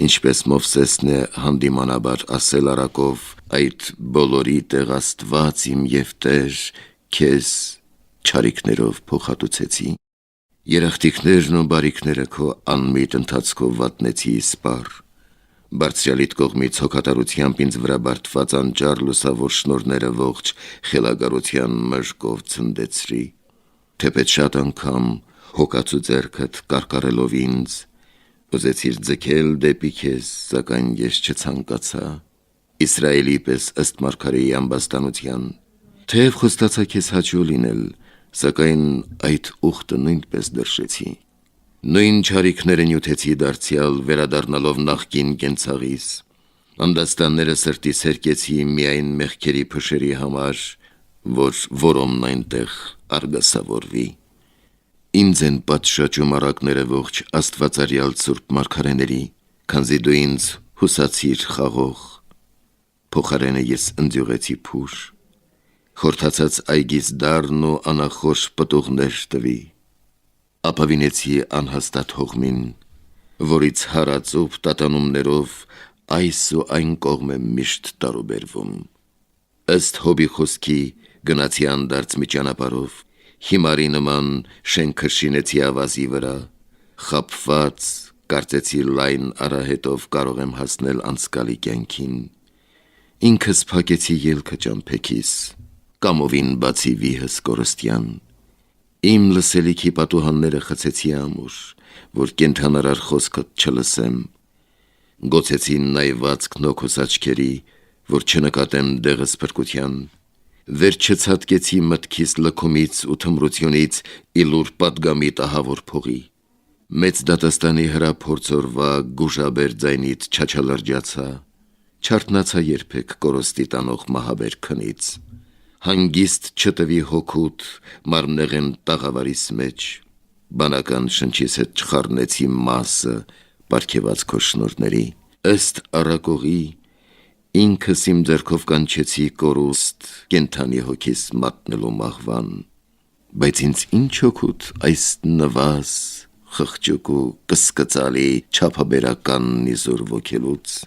ինչպես Մովսեսն է հանդիմանաբար ասել առակով, այդ բոլորի տեղ Աստված իմ և Տեր, քեզ չարիքներով փոխհատուցեցի։ Երախտիկներն ու բարիքները քո անմիտ ընթացքով վատնեցի իսպառ, Բարձրյալիդ կողմից հոգատարությամբ ինձ վրա բարդված անճար լուսավոր շնորհները ողջ խելագարության մժկով ցնդեցրի, թեպետ շատ անգամ հոգացու ձեռքդ կարկառելով ինձ, ուզեցիր ձգել դեպի քեզ, սակայն ես չցանկացա, Իսրայելի պես ըստ մարգարեի ամբաստանության, թեև խոստացա քեզ հաճո լինել, սակայն այդ ուխտը նույնպես դրշեցի։ Նույն չարիքները նյութեցի դարձյալ վերադառնալով նախկին կենցաղիս, անդաստանները սրտիս հերկեցի միայն մեղքերի փշերի համար, որ որոմն այնտեղ արգասավորվի։ Ինձ են պատշաճում առակները ողջ աստվածարյալ սուրբ մարգարեների, քանզի դու ինձ հուսացիր խաղող, փոխարենը ես ընձյուղեցի փուշ, խորթացած այգիս դառն ու անախորժ պտուղներ տվի, ապավինեցի անհաստատ հողմին, որից հարածով տատանումներով այս ու այն կողմ եմ միշտ տարուբերվում։ Ըստ Հոբի խոսքի գնացի անդարձ մի ճանապարհով, հիմարի նման շենքը շինեցի ավազի վրա, խաբված կարծեցի լայն արահետով կարող եմ հասնել անցկալի կյանքին, ինքս փակեցի ելքը ճամփեքիս, կամովին բացի վիհս կորստյան, իմ լսելիքի պատուհանները խցեցի ամուր, որ կենդանարար խոսքդ չլսեմ, գոցեցի նայվածքն օքուս աչքերի, որ չնկատեմ դեղս փրկության, վեր չցատկեցի մտքիս լքումից ու թմրությունից իլուր պատգամի տահավոր փողի, մեծ դատաստանի հրափորձորվա գուժաբեր ձայնից չաչալրջացա, չարթնացա երբեք կորոստի տանող մահաբեր քնից, հանգիստ չտվի հոգուտ մարմնեղեն տաղավարիս մեջ, բանական շնչիս հետ չխառնեցի մասը պարգևած քո շնորհների, ըստ առակողի ինքս իմ ձեռքով կանչեցի կորուստ կենդանի հոգիս մատնելու մահվան, բայց ինձ ինչ օգուտ այս նվազ, խղճուկ ու կսկծալի չափաբերական նիզուր ոգելուց,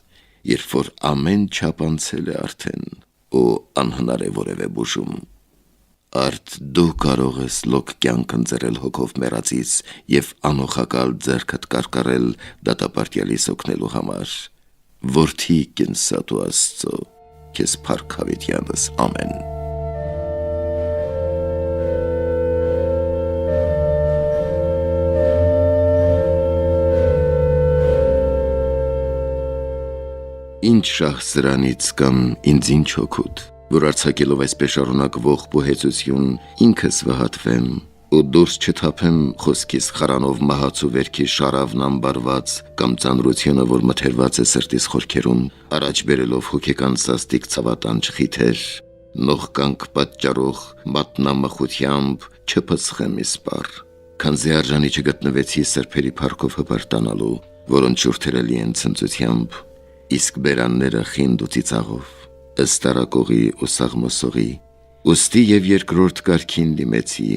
երբ որ ամեն չափ անցել է արդեն ու անհնար է որևէ բուժում։ Արդ դու կարող ես լոկ կյանք ընձեռել հոգով մեռածից և անօխակալ ձեռքդ կարկառել դատապարտյալիս օգնելու համար, որդի կենսատու Աստծո, քեզ փառք հավիտյանս, ամեն։ Ինչ շահ սրանից կամ ինձ ինչ օգուտ, որ արձակելով այսպես շարունակվող բուհեցություն ինքս վհատվեմ ու դուրս չթափեմ խոսքիս խարանով մահացու վերքի շարավն ամբարված կամ ծանրությունը, որ մթերված է սրտիս խորքերում, առաջ բերելով հոգեկան սաստիկ ցավատանջ խիթեր, նողկանք պատճառող մատնամխությամբ չփսխեմ իսպառ, քանզի արժանի չգտնվեցի սրբերի փառքով հպարտանալու, որոնց շուրթերը լի են ցնծությամբ, իսկ բերանները խինդ ու ծիծաղով, ըստ առակողի ու սաղմոսողի, ուստի և երկրորդ կարգին դիմեցի,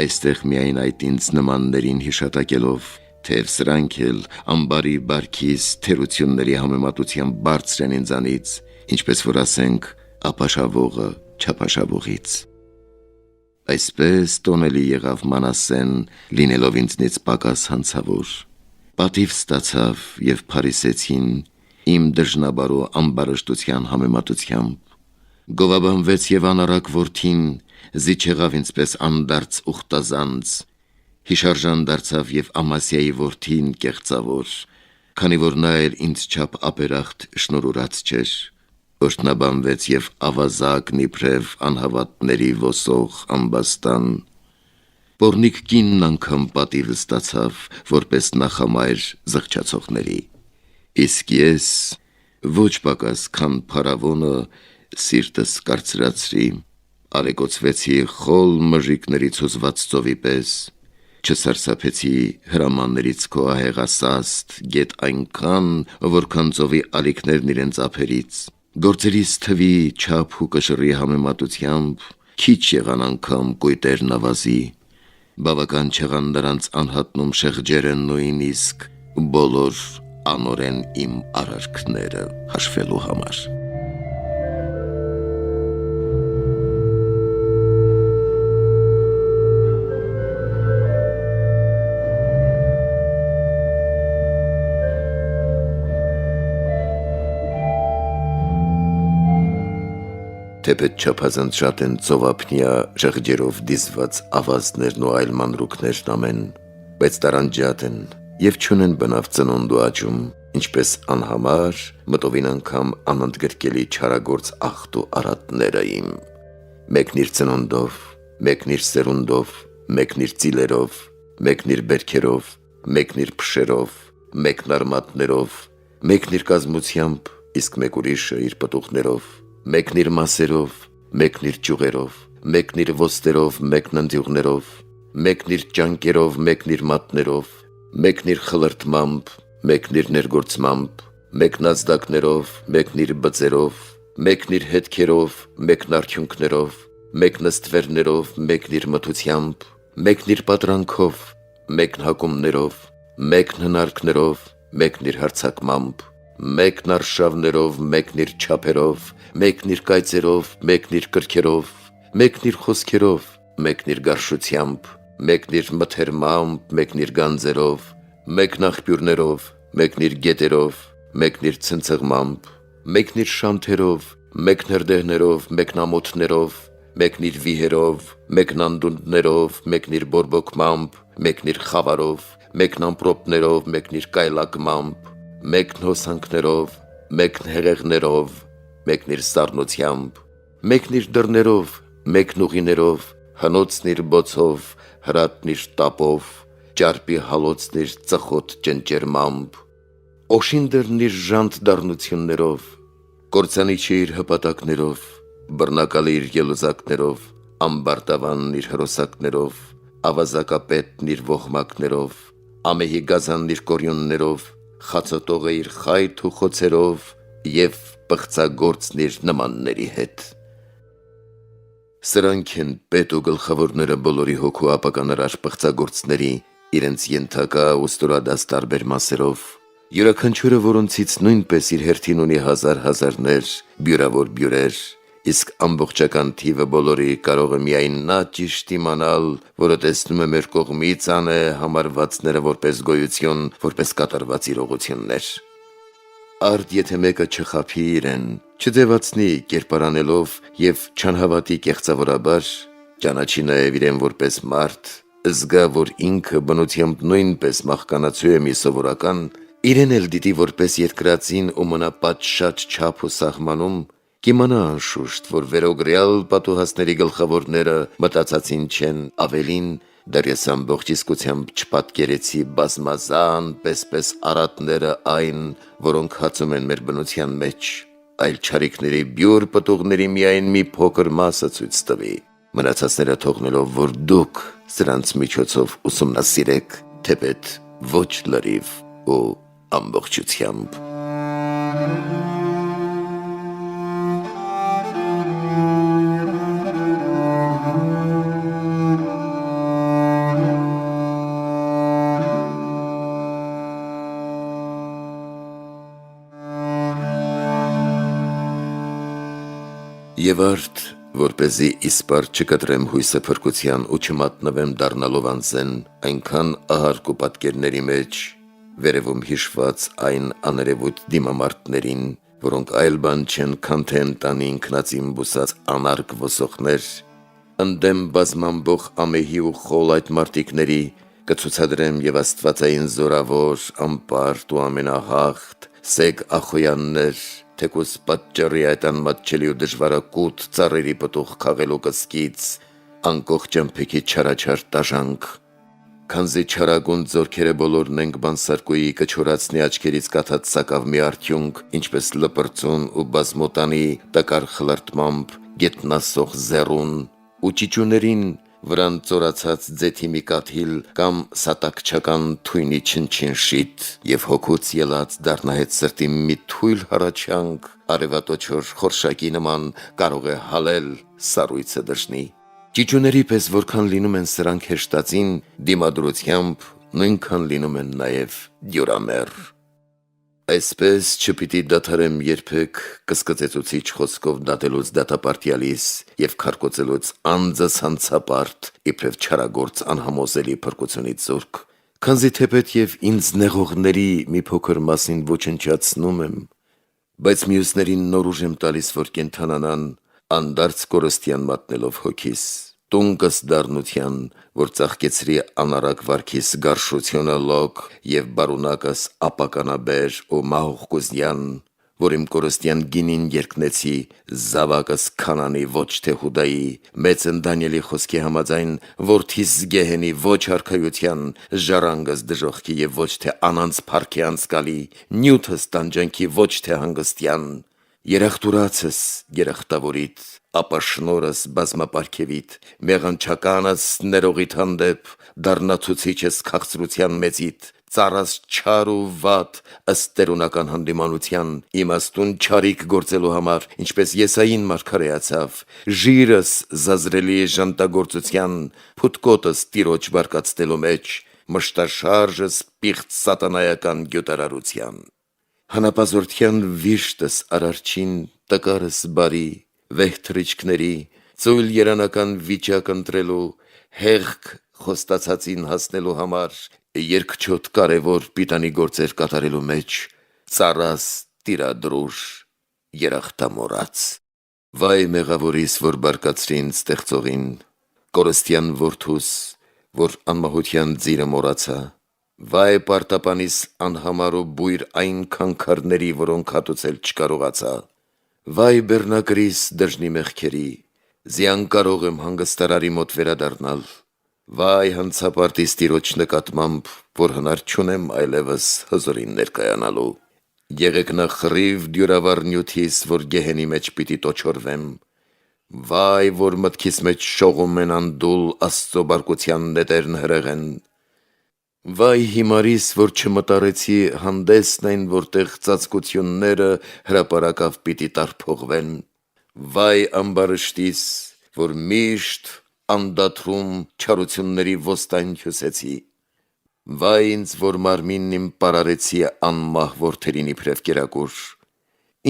այստեղ միայն այդ ինձ նմաններին հիշատակելով, թեև սրանք էլ ամբարի բարքիս թերությունների համեմատությամբ բարձր են ինձանից, ինչպես որ ասենք ապաշավողը չապաշավողից։ Այսպես տոնելի եղավ Մանասեն, լինելով ինձնից պակաս հանցավոր, պատիվ ստացավ և փարիսեցին, իմ դժնաբարու ամբարշտության համեմատությամբ։ Գովաբանվեց եւ անառակ որդին, զիջեղավ ինձպես անդարձ ուխտազանց, հիշարժան դարձավ եւ Ամասիայի որդին կեղծավոր, քանի որ նա էր ինձ չափ ապերախտ շնորհուրած չէր, օրհնաբանվեց եւ ավազակ իբրև անհավատների ոսող ամբաստան, Պորնիկ կինն անգամ պատիվ ստացավ, որպես նախամայր զղջացողների, իսկ ես ոչ պակաս քան փարավոնը սիրտս կարծրացրի, արեկոծվեցի խոլ մժիկներից հուզված ծովի պես, չսարսափեցի հրամաններից քո ահեղասաստ գետ այնքան, որքան ծովի ալիքներն իրենց ափերից, գործերիս թվի չափ ու կշռի համեմատությամբ քիչ եղան անգամ կույտերն ավազի, բավական չեղան նրանց անհատնում շեղջերը նույնիսկ բոլոր անորեն իմ արարքները հաշվելու համար։ Թեպետ չափազանց շատ են ծովափնյա շեղջերով դիզված ավազներն ու այլ մանրուքներն ամեն, բայց տարանջատ են և չունեն բնավ ծնունդ ու աճում, ինչպես անհամար, մտովին անգամ անընդգրկելի չարագործ աղտ ու արատները իմ, մեկն իր ծնունդով, մեկն իր սերունդով, մեկն իր ծիլերով, մեկն իր բերքերով, մեկն իր փշերով, մեկն արմատներով, մեկն իր կազմությամբ, իսկ մեկ ուրիշը իր պտուղներով, մեկն իր մասերով, մեկն իր ճյուղերով, մեկն իր ոստերով, մեկն ընդյուղներով, մեկն իր ճանկերով, մեկն իր մատներով, մեկն իր խլրտմամբ, մեկն իր ներգործմամբ, մեկն ազդակներով, մեկն իր բծերով, մեկն իր հետքերով, մեկն արդյունքներով, մեկն ստվերներով, մեկն իր մթությամբ, մեկն իր պատրանքով, մեկն հակումներով, մեկն հնարքներով, մեկն իր հարձակմամբ, մեկն արշավներով, մեկն իր չափերով, մեկն իր կայծերով, մեկն իր կրքերով, մեկն իր խոսքերով, մեկն իր գարշությամբ, մեկն իր մթերմամբ, մեկն իր գանձերով, մեկն աղբյուրներով, մեկն իր գետերով, մեկն իր ցնցղմամբ, մեկն իր շանթերով, մեկն հրդեհներով, մեկն ամոթներով, մեկն իր վիհերով, մեկն անդունդներով, մեկն իր բորբոքմամբ, մեկն իր խավարով, մեկն ամպրոպներով, մեկն իր կայլակմամբ, մեկն հոսանքներով, մեկն հեղեղներով, մեկն իր սառնությամբ, մեկն իր դռներով, մեկն ուղիներով, հնոցն իր բոցով, հրատն իր տապով, ճարպի հալոցն իր ծխոտ ճնճերմամբ, օշինդրն իր ժանտ դառնություններով, կործանիչը իր հպատակներով, բռնակալը իր ելուզակներով, ամբարտավանն իր հրոսակներով, ավազակապետն իր ողմակներով, ամեհի գազանն իր կորյուններով, խացոտողը իր խայթ ու խոցերով և պղծագործն իր նմանների հետ։ Սրանք են պետ ու գլխավորները բոլորի հոգու ապականարար պղծագործների, իրենց ենթակա ու ստորադաս տարբեր մասերով, յուրաքանչյուրը որոնցից նույնպես իր հերթին ունի հազար հազարներ, բյուրավոր բյուրեր, իսկ ամբողջական թիվը բոլորի կարող է միայն նա ճիշտ իմանալ, որը տեսնում է մեր կողմից ան է համարվածները որպես գոյություն, որպես կատարված իրողություններ։ Արդ եթե մեկը չխաբի իրեն, չձևացնի կերպարանելով և չանհավատի կեղծավորաբար, ճանաչի նաև իրեն որպես մարդ, զգա, որ ինքը բնությամբ նույնպես մահկանացու է մի սովորական, իրեն էլ դիտի որպես ետկրածին ու մնա պատշաճ չափ ու սահմանում, կիմանա անշուշտ, որ վերոգրյալ պատուհասների գլխավորները մտածածին չեն ավելին, դեռ ես ամբողջ իսկությամբ չպատկերեցի բազմազան պես արատները այն, որոնք հացում են մեր բնության մեջ, այլ չարիքների բյուր պտուղների միայն մի փոքր մասը ցույց տվի, մնացածները թողնելով, որ դուք սրանց միջոցով ուսումնասիրեք, թեպետ ոչ լրիվ ու ամբողջությամբ։ Եվ արդ, որպեսզի իսպար չկտրեմ հույսը փրկության ու չմատնվեմ դառնալով անձեն այնքան ահարկ ու պատկերների մեջ, վերևում հիշված այն աներևույթ դիմամարտներին, որոնք այլ բան չեն, քան թե ընտանի ինքնածին բուսած անարգ ոսողներ, ընդդեմ բազմամբող ամեհի ու խոլ այդ մարտիկների կցուցադրեմ և աստվածային զորավոր, անպարտ ու ամենահաղթ սեգ ախոյաններ, թեկուզ պատճառի այդ անմատչելի ու դժվարակուտ ծառերի պտուղ քաղելու կսկից, անկող ճամփեքի չարաչար տաժանք, քանզի չարագուն ձորքերը բոլորն ենք բանսարկուի կչորացնի աչքերից կաթած սակավ մի արդյունք, ինչպես լպրծուն ու բազմոտանի տկար խլրտմամբ գետնասող զեռուն, ու ճիճուներին վրան ծորացած ձեթի մի կաթիլ կամ սատակչական թույնի չնչինշիտ և հոգուց ելած դառնահետ սրտի մի թույլ հառաչանք արևատոչոր խորշակի նման կարող է հալել սառույցը դժնի։ Ճիճուների պես որքան լինում են սրանք հեշտածին, դիմադրությամբ նույնքան լինում են նաև դյուրամեռ։ Այսպես չպիտի դադարեմ երբեք կսկծեցուցիչ խոսքով դատելուց դատապարտյալիս և քարկոծելուց անձս հանցապարտ իբրև չարագործ անհամոզելի փրկությունից զուրկ, քանզի թեպետ և ինձ նեղողների մի փոքր մասին ոչնչացնում եմ, բայց մյուսներին նոր ուժ եմ տալիս, որ կենդանանան, անդարձ կորստյան մատնելով հոգիս, տունկս դառնության, որ ծաղկեցրի անառակ վարքիս գարշությունը լոկ և բարունակս ապականաբեր ու մահողկուզյան, որ իմ կորստյան գինին երկնեցի զավակս Քանանի ոչ թե Հուդայի, մեծն Դանիելի խոսքի համաձայն որդիս Գեհենի ոչ արքայության, ժառանգս դժոխքի և ոչ թե անանց փառքի անցկալի, նյութս տանջանքի ոչ թե հանգստյան, երախտուրացս երախտավորիդ, ապաշնորս բազմապարգևիդ, մեղանչականս ներողիդ հանդեպ, դառնացուցիչս քաղցրության մեծիդ, ծառաս չար ու վատ ըստ տերունական հանդիմանության, իմաստուն չարիք գործելու համար, ինչպես Եսային մարգարեացավ, ժիրս զազրելի ժանտագործության, փութկոտս տիրոջ բարկացնելու մեջ, մշտաշարժս պիղծ սատանայական գյուտարարության, հանապազորդյան վիշտս արարչին, տկարս բարի, վեհ թռիչքների, ծույլ երանական վիճակ ընտրելու, հեղք խոստացածին հասնելու համար, երկչոտ կարևոր պիտանի գործեր կատարելու մեջ, ծառաս տիրադրուժ, երախտամոռաց։ Վայ մեղավորիս, որ բարկացրի ինձ ստեղծողին, կորստյան որդուս, որ անմահության ձիրը մոռացա, վայ պարտապանիս անհամար ու բույր այն քանքարների, որոնք հատուցել չկարողացա, վայ բեռնակրիս դժնի մեղքերի, զյան կարող եմ հանգստարարի մոտ վերադառնալ, վայ հանցապարտիս տիրոջ նկատմամբ, որ հնար չունեմ այլևս հզորին ներկայանալու, եղեգնախռիվ դյուրավառ նյութիս, որ գեհենի մեջ պիտի տոչորվեմ, վայ, որ մտքիս մեջ շողում են անդուլ Աստծո բարկության նետերն հրեղեն, վայ հիմարիս, որ չմտարեցի հանդեսն այն, որտեղ ծածկությունները հրապարակավ պիտի տարփողվեն, վայ ամբարշտիս, որ միշտ անդադրում չարությունների ոստայն հյուսեցի, վայ ինձ, որ մարմինն իմ պարարեցի անմահ որդերին իբրև կերակուր,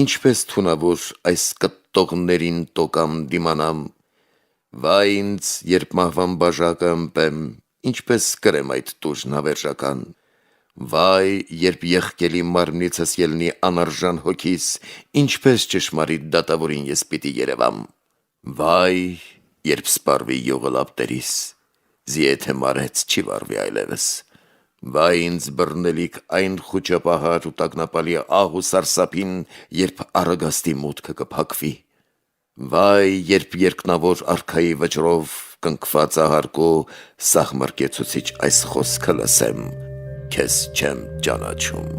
ինչպես թունավոր այս կտտողներին տոկամ դիմանամ, վայ ինձ, երբ մահվան բաժակը ըմպեմ, ինչպես կրեմ այդ տուժն հավերժական, վայ, երբ եղկելի մարմնիցս ելնի անարժան հոգիս, ինչպես ճշմարիտ դատավորին ես պիտի երևամ, վայ, երբ սպառվի յուղը լապտերիս, զի եթե մարեց չի վառվի այլևս, վայ ինձ բռնելիք այն խուճապահար ու տագնապալի ահ ու սարսափին, երբ առագաստի մուտքը կփակվի, վայ, երբ երկնավոր արքայի վճռով կնքված ահարկու սահմռկեցուցիչ այս խոսքը լսեմ, քեզ չեմ ճանաչում։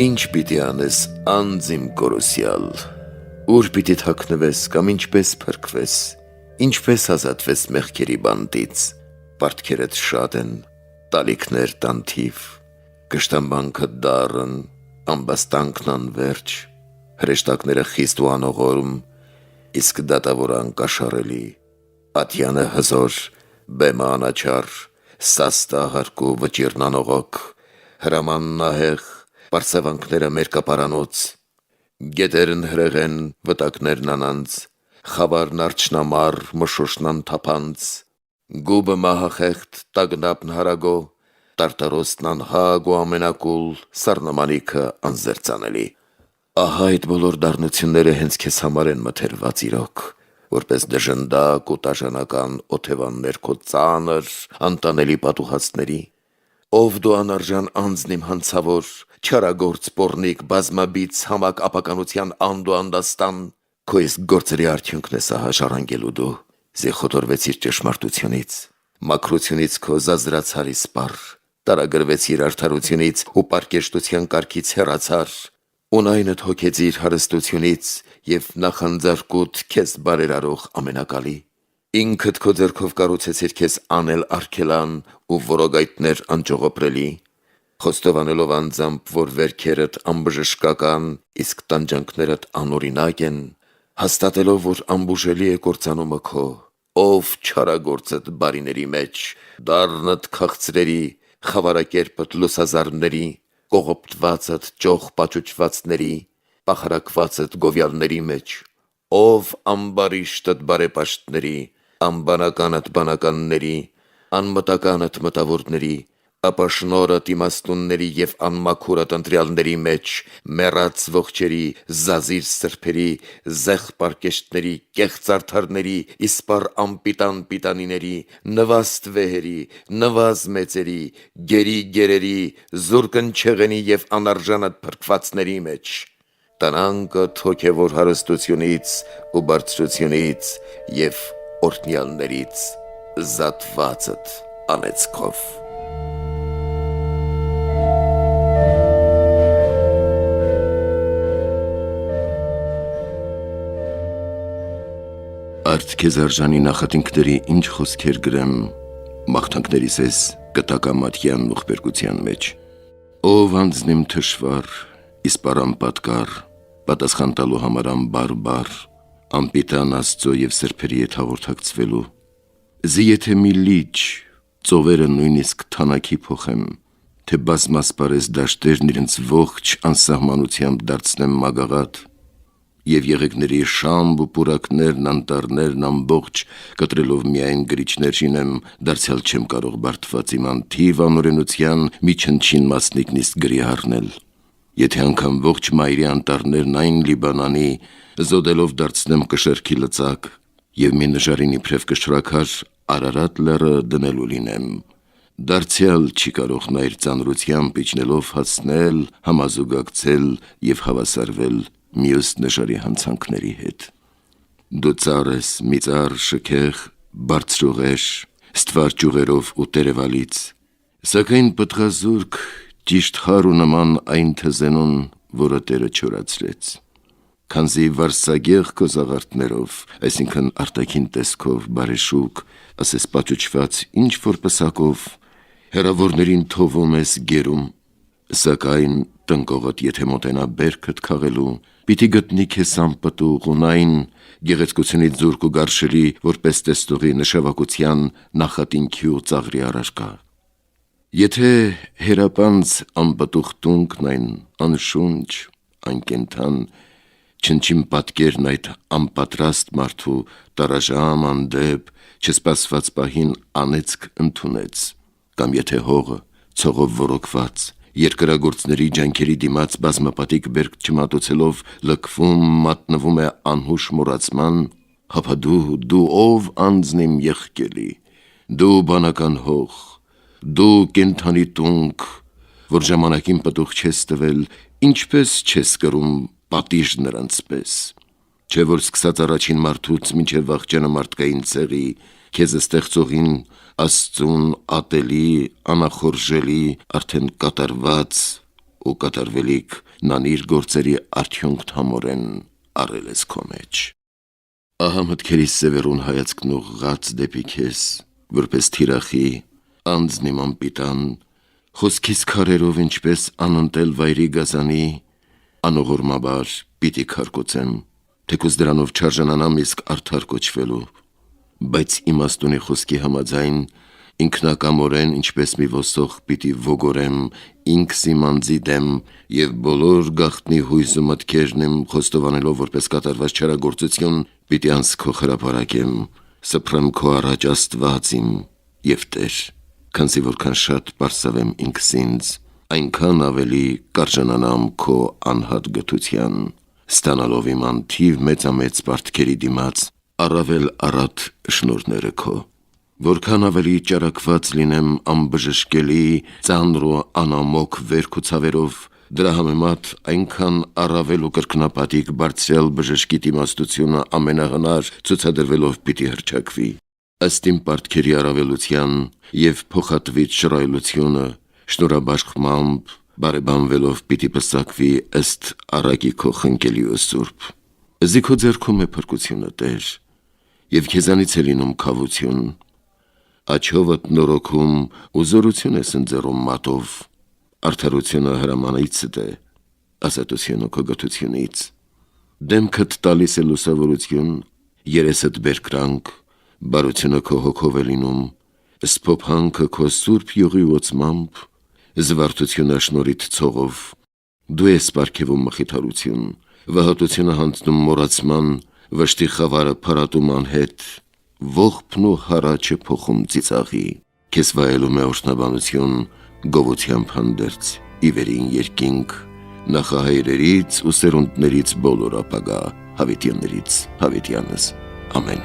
Ինչ պիտի անես անձ իմ կորուսյալ, ուր պիտի թաքնվես կամ ինչպես փրկվես, ինչպես ազատվես մեղքերի բանտից, պարտքերդ շատ են, տալիքներ տանթիվ, կշտամբանքը դառն, ամբաստանքն անվերջ, հրեշտակները խիստ ու անողորմ, իսկ դատավորը անկաշառելի, ատյանը հզոր, բեմը անաչառ, սաստը ահարկու վճիռն անողոք, հրամանն ահեղ, պարսավանքները մերկապարանոց, Գետերն հրեղեն, վտակներն անանց, խավարն արջնամար, մշոշնան թափանց, գուբը մահախեղտ, տագնապն հարագո, տարտարոսն անհագ ու ամենակուլ, սառնամանիքը անզերծանելի։ Ահա այդ բոլոր դառնությունները հենց քեզ համար են մթերված իրոք, որպես դժնդակ ու տաժանական օթևաններ քո ծանր, անտանելի պատուհացների։ Ով դու անարժան անձն իմ հանցավոր, չարագործ պոռնիկ բազմաբիծ համակ ապականության անդ ու անդաստան, քո իսկ գործերի արդյունքն է սա հաշարանգելու դու, զիխոտորվեցիր ճշմարտությունից, մաքրությունից քո զազրացար իսպառ, տարագրվեցիր արդարությունից ու պարկեշտության կարգից հեռացար, ունայնդ հոգեցիր հարստությունից և նախանձարկուտ քեզ բարերարող ամենակալի։ Ինքդ քո ձեռքով կառուցեցիր քեզ անել արգելան ու որոգայթներ անճողոպրելի, խոստովանելով անձամբ, որ վերքերդ անբժշկական, իսկ տանջանքներդ անօրինակ են, հաստատելով, որ անբուժելի է կործանումը քո, ով չարագործդ բարիների մեջ, դառնդ քաղցրերի, խավարակերպդ լուսազարների, կողոպտվածդ ճոխ պաճուճվածների, պախարակվածդ գովյալների մեջ, ով ամբարիշտդ բարեպաշտների, անբանականդ բանականների, անմտականդ մտավորների, ապաշնորդ իմաստունների և անմաքուրդ ընտրյալների մեջ, մեռած ողջերի, զազիր սրբերի, զեղ պարկեշտների, կեղծ արդարների, իսպառ անպիտան պիտանիների, նվաստ վեհերի, նվազ մեծերի, գերի գերերի, զուրկնչեղենի և անարժանդ փրկվածների մեջ, տնանկդ հոգևոր հարստությունից ու բարձրությունից և օրհնյալներից զատվածդ անեծքով։ Արդ քեզ արժանի նախատինքների ինչ խոսքեր գրեմ, մաղթանքներիս ես կտակամատյան ուղբերգության մեջ։ Ով անձն իմ թշվար, իսպառ անպատկար, պատասխան տալու համար անբարբար, անպիտան Աստծո և սրբերի հետ հաղորդակցվելու, զի եթե մի լիճ, ծովերը նույնիսկ թանաքի փոխեմ, թե բազմասպարես դաշտերն իրենց ողջ անսահմանությամբ դարձնեմ մագաղատ, և եղեգների շամբ ու պուրակներն անտառներն ամբողջ կտրելով միայն գրիչներ շինեմ, դարձյալ չեմ կարող բարդված իմ անթիվ անօրենության մի չնչին մասնիկ նիստ գրի առնել։ Եթե անգամ ողջ մայրի անտառներն այն Լիբանանի, զոդելով դարձնեմ կշեռքի լծակ, և մի նժարին իբրև կշռաքար Արարատ լեռը դնելու լինեմ, դարձյալ չի կարող նա իր ծանրությամբ իջնելով հասնել, համազուգակցել և հավասարվել մյուս նժարի հանցանքների հետ։ Դու ծառ ես, մի ծառ շքեղ, բարձրուղեր, ստվար ճյուղերով ու տերևալից, սակայն պտղազուրկ, ճիշտ խարու նման այն թզենուն, որը Տերը չորացրեց։ Քանզի վարսագեղ քո զաղարթներով, այսինքն արտաքին տեսքով բարեշուկ, ասես պաճուճված ինչ-որ պսակով, հեռավորներին թովում ես գերում, սակայն տնկողդ եթե մոտենա բերքդ քաղելու, պիտի գտնի քեզ անպտուղ ունայն, գեղեցկությունից զուրկ ու գարշելի, որպես տեստուղի նշավակության նախատինքի ու ծաղրի առարկա։ Եթե հերապանց անպտուղ տունկն այն անշունչ, անկենդան, չնչին պատկերն այդ անպատրաստ մարդու տարաժամ անդեպ չսպասված պահին անեծք ընդունեց, կամ եթե հողը ցողով որոկված, երկրագործների ջանքերի դիմաց բազմապատիկ բերք չմատուցելով լքվում մատնվում է անհուշ մոռացման, հապա դու ով անձն իմ եղկելի, դու բանական հող, դու կենդանի տունկ, որ ժամանակին պտուղ չես տվել, ինչպես չես կրում պատիժ նրանց պես, չէ որ սկսած առաջին մարդուց մինչև վախճանը մարդկային ցեղի, քեզ ստեղծողին Աստծուն ատելի, անախորժելի, արդեն կատարված ու կատարվելիք նանիր գործերի արդյունք համորեն առել ես քո մեջ։ Ահա մտքերիս սևեռուն հայացքն ուղղած դեպի քեզ, որպես թիրախի, անձն իմ անպիտան, խոսքիս քարերով ինչպես անընտել վայրի գազանի, անողորմաբար պիտի քարկոծեմ, թեկուզ դրանով չարժանանամ իսկ արդար կոչվելու, բայց իմաստունի խոսքի համաձայն ինքնակամորեն ինչպես մի ոսող պիտի ոգորեմ ինքս իմ անձի դեմ և բոլոր գաղտնի հույզը մտքերն իմ խոստովանելով որպես կատարված չարագործություն պիտի անց քո հրապարակեմ, սփռեմ քո առաջ Աստված իմ և Տեր, քանզի որքան շատ պարսավեմ ինքս ինձ, այնքան ավելի կարժանանամ քո անհատ գթության, ստանալով իմ անթիվ մեծամեծ պարտքերի դիմաց առավել առատ շնորհները քո, որքան ավելի ճարակված լինեմ անբժշկելի ծանր ու անամոք վերք ու ցավերով, դրա համեմատ այնքան առավել ու կրկնապատիկ բարձրյալ բժշկիտ իմաստությունը ամենահնար ցուցադրվելով պիտի հռչակվի, ըստ իմ պարտքերի առավելության և փոխատվիտ շռայլությունը շնորհաբաշխմամբ բարեբանվելով պիտի պսակվի ըստ առակի քո խնկելի ու սուրբ, ըզի քո ձեռքում է փրկությունը Տեր, և քեզանից է լինում քավություն, աչովդ նորոգում ու զորություն ես ընձեռում մատով, արդարությունը հրամանիցդ է, ազատությունը քո գթությունից, դեմքդ տալիս է լուսավորություն, երեսդ բերկրանք, բարությունը քո հոգով է լինում, սփոփանքը քո սուրբ յուղի ուծմամբ, զվարթությունը շնորհիդ ցողով, դու ես պարգևում մխիթարություն, վհատությունը հանձնում մոռացման, վշտի խավարը փարատում անհետ, ողբն ու հառաչը փոխում ծիծաղի, քեզ վայելում է օրհնաբանություն, գովությամբ հանդերձ, ի վերին երկինք, նախահայրերից ու սերունդներից բոլոր ապագա, հավիտյաններից հավիտյանս, ամեն։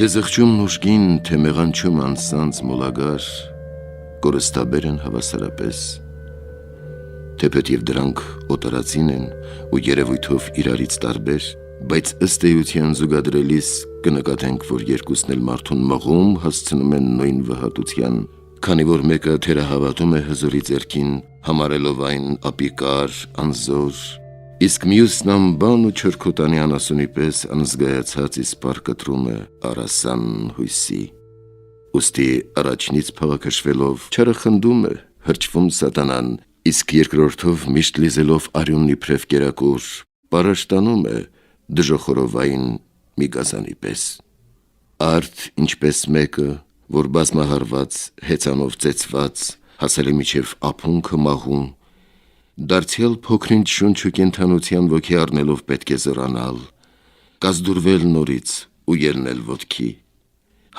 Թե զղջումն ուժգին, թե մեղանչում անսանձ մոլագար, կորստաբեր են հավասարապես, թեպետ և դրանք օտարածին են ու երևույթով իրարից տարբեր, բայց ըստ էության զուգադրելիս կնկատենք, որ երկուսն էլ մարդուն մղում հասցնում են նույն վհատության, քանի որ մեկը թերահավատում է հզորի ձեռքին, համարելով այն ապիկար, անզոր, իսկ մյուսն անբան ու չրքոտանի անասունի պես անզգայացած իսպառ կտրում է առասան հույսի, ուստի առաջնից փաղաքշվելով չարախնդում է, հրճվում սատանան, իսկ երկրորդով միշտ լիզելով արյունն իբրև կերակուր, պարաշտանում է դժոխորովային մի գազանի պես, արդ ինչպես մեկը, որ բազմահարված, հեծանով ծեծված, հասելի միջև ափունքը մաղում, դարձյալ փոքրինչ շունչ ու կենդանության ոգի առնելով պետք է զորանալ, կազդուրվել նորից ու ելնել ոտքի,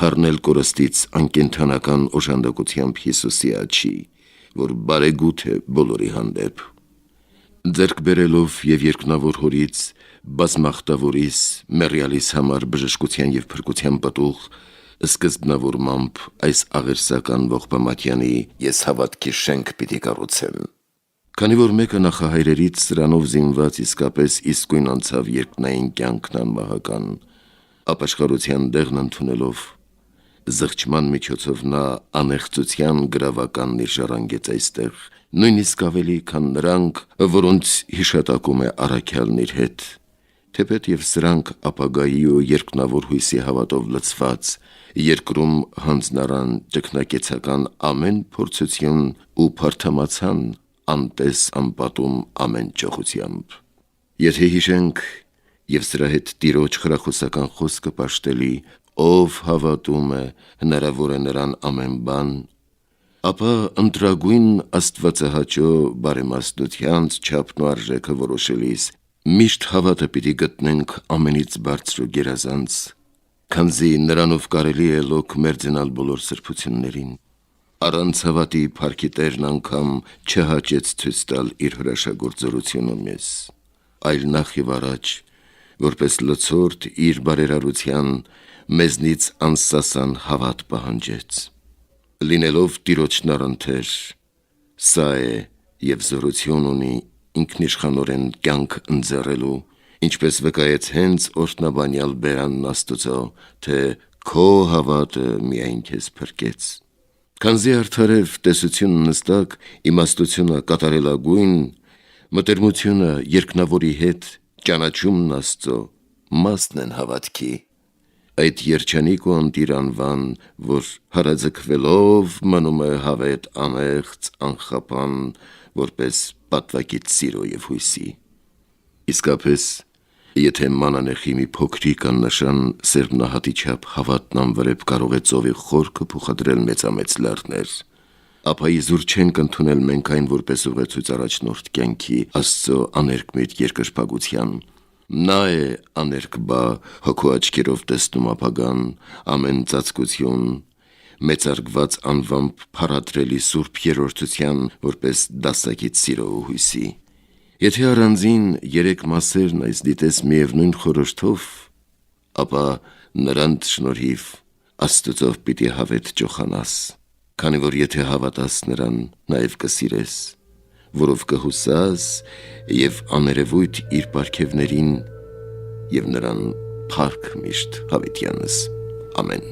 հառնել կորստից անկենդանական օժանդակությամբ Հիսուսի աջի, որ բարեգութ է բոլորի հանդեպ, ձեռք բերելով և երկնավոր հորից, բազմախտավորիս, մեռյալիս համար բժշկության և փրկության պտուղ, սկզբնավորմամբ այս աղերսական ողբամատյանի ես հավատքի շենք պիտի կառուցեմ, քանի որ մեկը նախահայրերից սրանով զինված իսկապես իսկույն անցավ երկնային կյանքն անմահական, ապաշխարության դեղն ընդունելով, զղջման միջոցով նա անեղծության գրավականն իր ժառանգեց այստեղ, նույնիսկ ավելի, քան նրանք, որոնց հիշատակում է առաքյալն իր հետ, թեպետ և սրանք ապագայի ու երկնավոր հույսի հավատով լցված, երկրում հանձնարան ճգնակեցական ամեն փորձություն ու փարթամացան անտես անպատում ամեն ճոխությամբ, եթե հիշենք և սրա հետ Տիրոջ խրախուսական խոսքը պաշտելի, ով հավատում է, հնարավոր է նրան ամեն բան, ապա ընտրագույն աստվածահաճո բարեմաստությանց չափն ու արժեքը որոշելիս միշտ հավատը պիտի գտնենք ամենից բարձր ու գերազանց, քանզի նրանով կարելի է լոկ մերձենալ բոլոր սրբություններին, առանց հավատի փառքի Տերն անգամ չհաճեց ցույց տալ իր հրաշագործ զորությունը մեզ, այլ նախ և առաջ, որպես լցորդ իր բարերարության մեզնից անսասան հավատ պահանջեց։ Լինելով Տիրոջն առընթեր, սա է և զորություն ունի ինքնիշխանորեն կյանք ընձեռելու, ինչպես վկայեց հենց օրհնաբանյալ բերանն Աստուծո, թե քո հավատը միայն քեզ փրկեց։ Քանզի արդարև տեսությունը նստակ, իմաստությունը կատարելագույն, մտերմությունը երկնավորի հետ, ճանաչումն Աստծո մասն են հավատքի, այդ երջանիկ ու անտիր անվան, որ հարաձգվելով մնում է հավետ անեղծ, անխափան, որպես պատվակից սիրո և հույսի։ Իսկապես, եթե մանանեխի մի փոքրիկ աննշան սերմնահատի չափ հավատն անվրեպ կարող է ծովի խորքը փոխադրել մեծամեծ լեռներ, ապա իզուր չենք ընդունել մենք այն որպես ուղեցույց առաջնորդ կյանքի Աստծո աներկմիտ երկրպագության։ Նա է աներկբա, հոգու աչքերով տեսնում ապագան, ամեն ծածկություն, մեծարգված անվամբ փառադրելի սուրբ երրորդության, որպես դասակից սիրո ու հույսի։ Եթե առանձին երեք մասերն այս դիտես միևնույն խորհրդով, ապա նրանց շնորհիվ Աստուծով պիտի հավետ ճոխանաս, քանի որ եթե հավատաս նրան, նաև կսիրես, որով կհուսաս և աներևույթ իր պարգևներին և նրան փառք միշտ հավիտյանս։ Ամեն։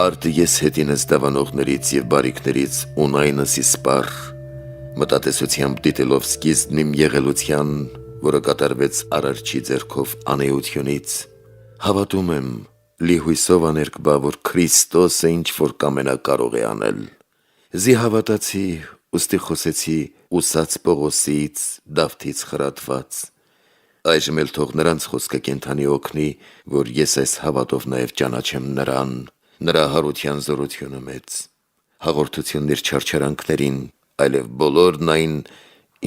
Արդ ես հետինս դավանողներից և բարիքներից ունայնս իսպար, մտատեսությամբ դիտելով սկիզբն իմ եղելության, որը կատարվեց Արարչի ձեռքով անեությունից, հավատում եմ, լիհույսով աներկբա, որ Քրիստոսը ինչ-որ կամենա կարող է անել։ Զի հավատացի, ուստի խոսեցի ուսած Պողոսից, Դավթից խրատված։ Այժմ էլ թող նրանց խոսքը կենդանի օգնի, որ ես այս հավատով նաև ճանաչեմ նրան, նրա հարության զորությունը մեծ, հաղորդությունն իր չարչարանքներին, այլև բոլորն այն,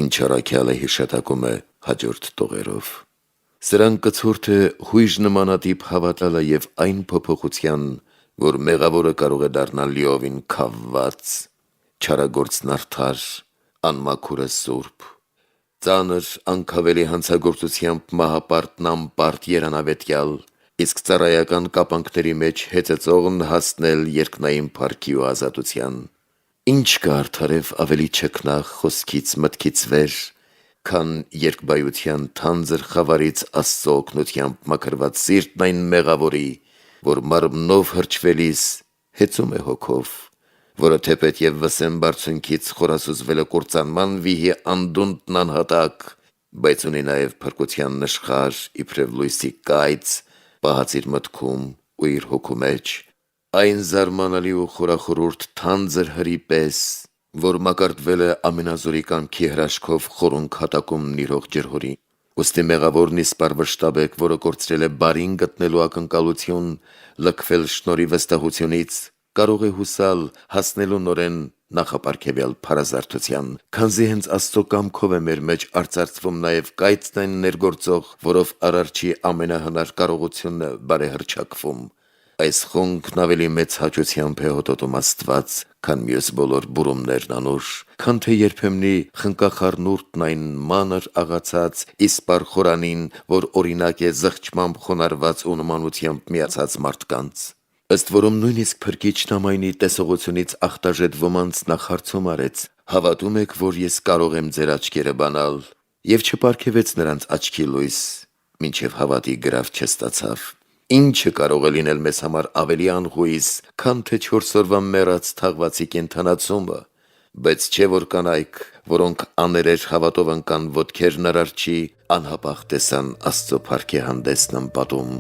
ինչ առաքյալը հիշատակում է հաջորդ տողերով։ Սրան կցորդ է հույժ նմանատիպ հավատալը և այն փոփոխության, որ մեղավորը կարող է դառնալ լիովին քավված, չարագործն արդար, անմաքուրը սուրբ, ծանր անքավելի հանցագործությամբ մահապարտն անպարտ երանավետյալ, իսկ ծառայական կապանքների մեջ հեծծողն հասնել երկնային փառքի ու ազատության։ Ինչ կա արդարև ավելի չքնաղ խոսքից մտքից վեր, քան երկբայության թանձր խավարից Աստծո օգնությամբ մաքրված սիրտն այն մեղավորի, որ մարմնով հրճվելիս հեծում է հոգով, որը թեպետ և վսեմ բարձունքից խորասուզվել է կործանման վիհի անդունդն անհատակ, բայց ունի նաև փրկության նշխար, իբրև լույսի կայծ, պահած իր մտքում ու իր հոգու մեջ, այն զարմանալի ու խորախորուրդ թանձր հրի պես, որ մակարդվել է ամենազորի կամքի հրաշքով խորունկ հատակումն իրող ջրհորի։ Ուստի մեղավորն իսպար վշտաբեկ, որը կորցրել է բարին գտնելու ակնկալություն, լքվել շնորհի վստահությունից, կարող է հուսալ հասնելու նորեն նախապարգևյալ փարազարդության, քանզի հենց Աստծո կամքով է մեր մեջ արծարծվում նաև կայծն այն ներգործող, որով Արարչի ամենահնար կարողությունն է բարեհռչակվում։ Այս խունգն ավելի մեծ հաճությամբ է հոտոտում Աստված, քան մյուս բոլոր բուրումներն անուշ, քան թե երբեմնի խնկախառնուրդն այն մանր աղացած իսպար խորանին, որ օրինակ է զղջմամբ խոնարհված ու նմանությամբ միացած մարդկանց։ Ըստ որում նույնիսկ Փրկիչն ամայնի տեսողությունից ախտաժետ ոմանց նախ հարցում արեց. «Հավատում եք, որ ես կարող եմ ձեր աչքերը բանալ», և չպարգևեց նրանց աչքի լույս, մինչև հավատի գրավ չստացավ։ Ինչը կարող է լինել մեզ համար ավելի անհույս, քան թե 4 օրվա մեռած թաղվածի կենդանացումը, բայց չէ որ կանայք, որոնք աներեր հավատով ընկան ոտքերն Արարչի, անհապաղ տեսան Աստծո փառքի հանդեսն ըմպատում